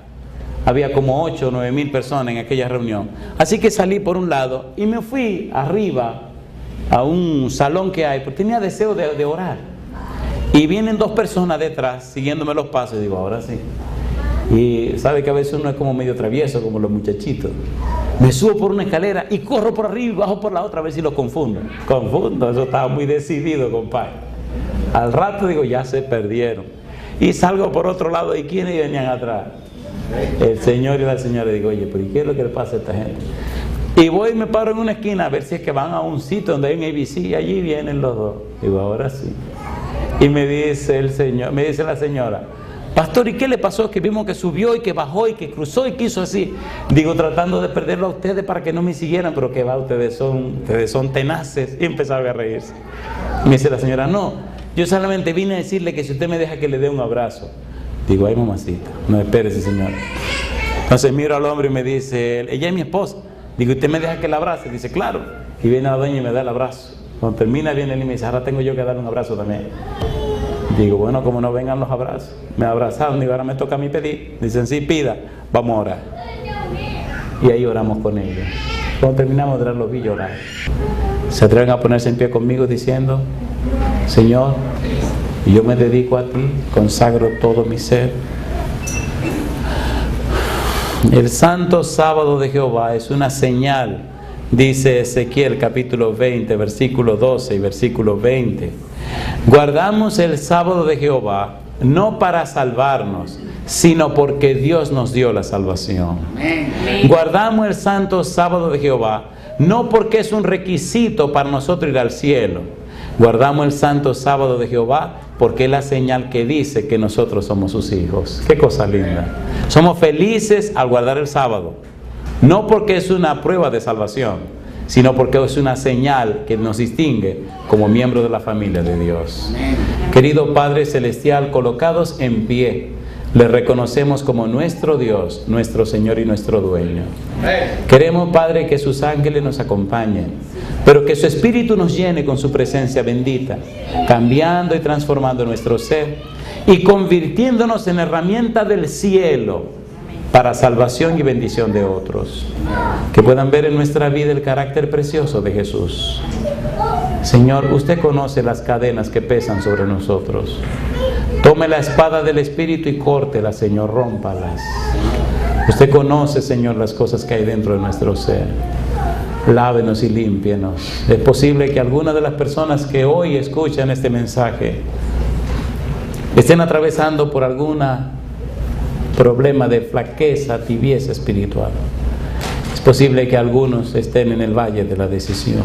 Había como 8 o 9 mil personas en aquella reunión, así que salí por un lado y me fui arriba a un salón que hay, porque tenía deseo de orar. Y vienen 2 personas detrás siguiéndome los pasos y digo, ahora sí. Y sabe que a veces uno es como medio travieso, como los muchachitos. Me subo por una escalera y corro por arriba y bajo por la otra a ver si los confundo. Confundo, eso estaba muy decidido, compadre. Al rato digo, ya se perdieron. Y salgo por otro lado y ¿quiénes venían atrás? El señor y la señora. Digo, oye, pero ¿y qué es lo que le pasa a esta gente? Y voy y me paro en una esquina a ver si es que van a un sitio donde hay un ABC y allí vienen los 2. Digo, ahora sí. Y me dice la señora, pastor, ¿y qué le pasó? Que vimos que subió y que bajó y que cruzó y que hizo así. Digo, tratando de perderlo a ustedes para que no me siguieran, pero que va, ustedes son tenaces. Y empezaron a reírse. Me dice la señora, no, yo solamente vine a decirle que si usted me deja que le dé un abrazo. Digo, ay mamacita, no espérese señora. Entonces miro al hombre y me dice, ella es mi esposa. Digo, ¿usted me deja que la abrace? Dice, claro. Y viene la doña y me da el abrazo. Cuando termina viene él y me dice, ahora tengo yo que darle un abrazo también. Digo, bueno, como no vengan los abrazos. Me abrazaron, digo, ahora me toca a mí pedir. Dicen, sí, pida, vamos a orar. Y ahí oramos con ellos. Cuando terminamos de orar, los vi llorar. Se atreven a ponerse en pie conmigo diciendo, Señor, yo me dedico a ti, consagro todo mi ser. El santo sábado de Jehová es una señal. Dice Ezequiel capítulo 20, versículo 12 y versículo 20. Guardamos el sábado de Jehová no para salvarnos, sino porque Dios nos dio la salvación. Guardamos el santo sábado de Jehová no porque es un requisito para nosotros ir al cielo. Guardamos el santo sábado de Jehová porque es la señal que dice que nosotros somos sus hijos. Qué cosa linda. Somos felices al guardar el sábado, no porque es una prueba de salvación, sino porque es una señal que nos distingue como miembros de la familia de Dios. Querido Padre Celestial, colocados en pie, le reconocemos como nuestro Dios, nuestro Señor y nuestro dueño. Queremos, Padre, que sus ángeles nos acompañen, pero que su Espíritu nos llene con su presencia bendita, cambiando y transformando nuestro ser y convirtiéndonos en herramienta del cielo para salvación y bendición de otros. Que puedan ver en nuestra vida el carácter precioso de Jesús. Señor, usted conoce las cadenas que pesan sobre nosotros. Tome la espada del Espíritu y córtela, Señor, rómpalas. Usted conoce, Señor, las cosas que hay dentro de nuestro ser. Lávenos y límpienos. Es posible que algunas de las personas que hoy escuchan este mensaje estén atravesando por algún problema de flaqueza, tibieza espiritual. Es posible que algunos estén en el valle de la decisión.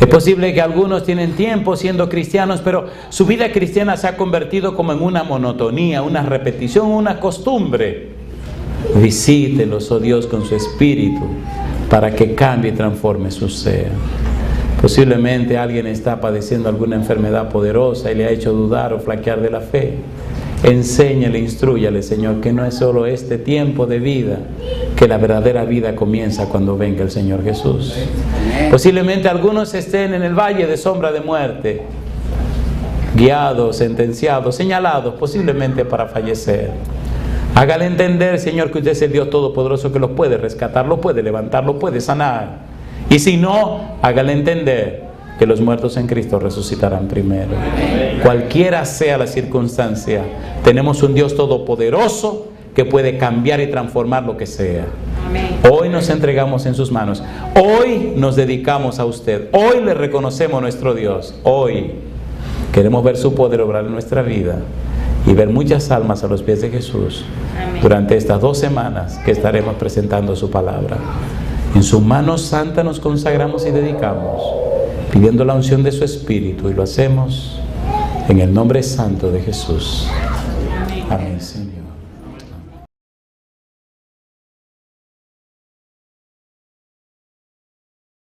Es posible que algunos tienen tiempo siendo cristianos, pero su vida cristiana se ha convertido como en una monotonía, una repetición, una costumbre. Visítelos, oh Dios, con su Espíritu, para que cambie y transforme su ser. Posiblemente alguien está padeciendo alguna enfermedad poderosa y le ha hecho dudar o flaquear de la fe. Enséñale, instrúyale, Señor, que no es solo este tiempo de vida, que la verdadera vida comienza cuando venga el Señor Jesús. Posiblemente algunos estén en el valle de sombra de muerte, guiados, sentenciados, señalados, posiblemente para fallecer. Hágale entender, Señor, que usted es el Dios Todopoderoso que los puede rescatar, los puede levantar, los puede sanar. Y si no, hágale entender que los muertos en Cristo resucitarán primero. Cualquiera sea la circunstancia, tenemos un Dios todopoderoso que puede cambiar y transformar lo que sea. Hoy nos entregamos en sus manos. Hoy nos dedicamos a usted. Hoy le reconocemos nuestro Dios. Hoy queremos ver su poder obrar en nuestra vida y ver muchas almas a los pies de Jesús durante estas 2 semanas que estaremos presentando su palabra. En su mano santa nos consagramos y dedicamos, pidiendo la unción de su Espíritu, y lo hacemos en el nombre santo de Jesús. Amén, Señor.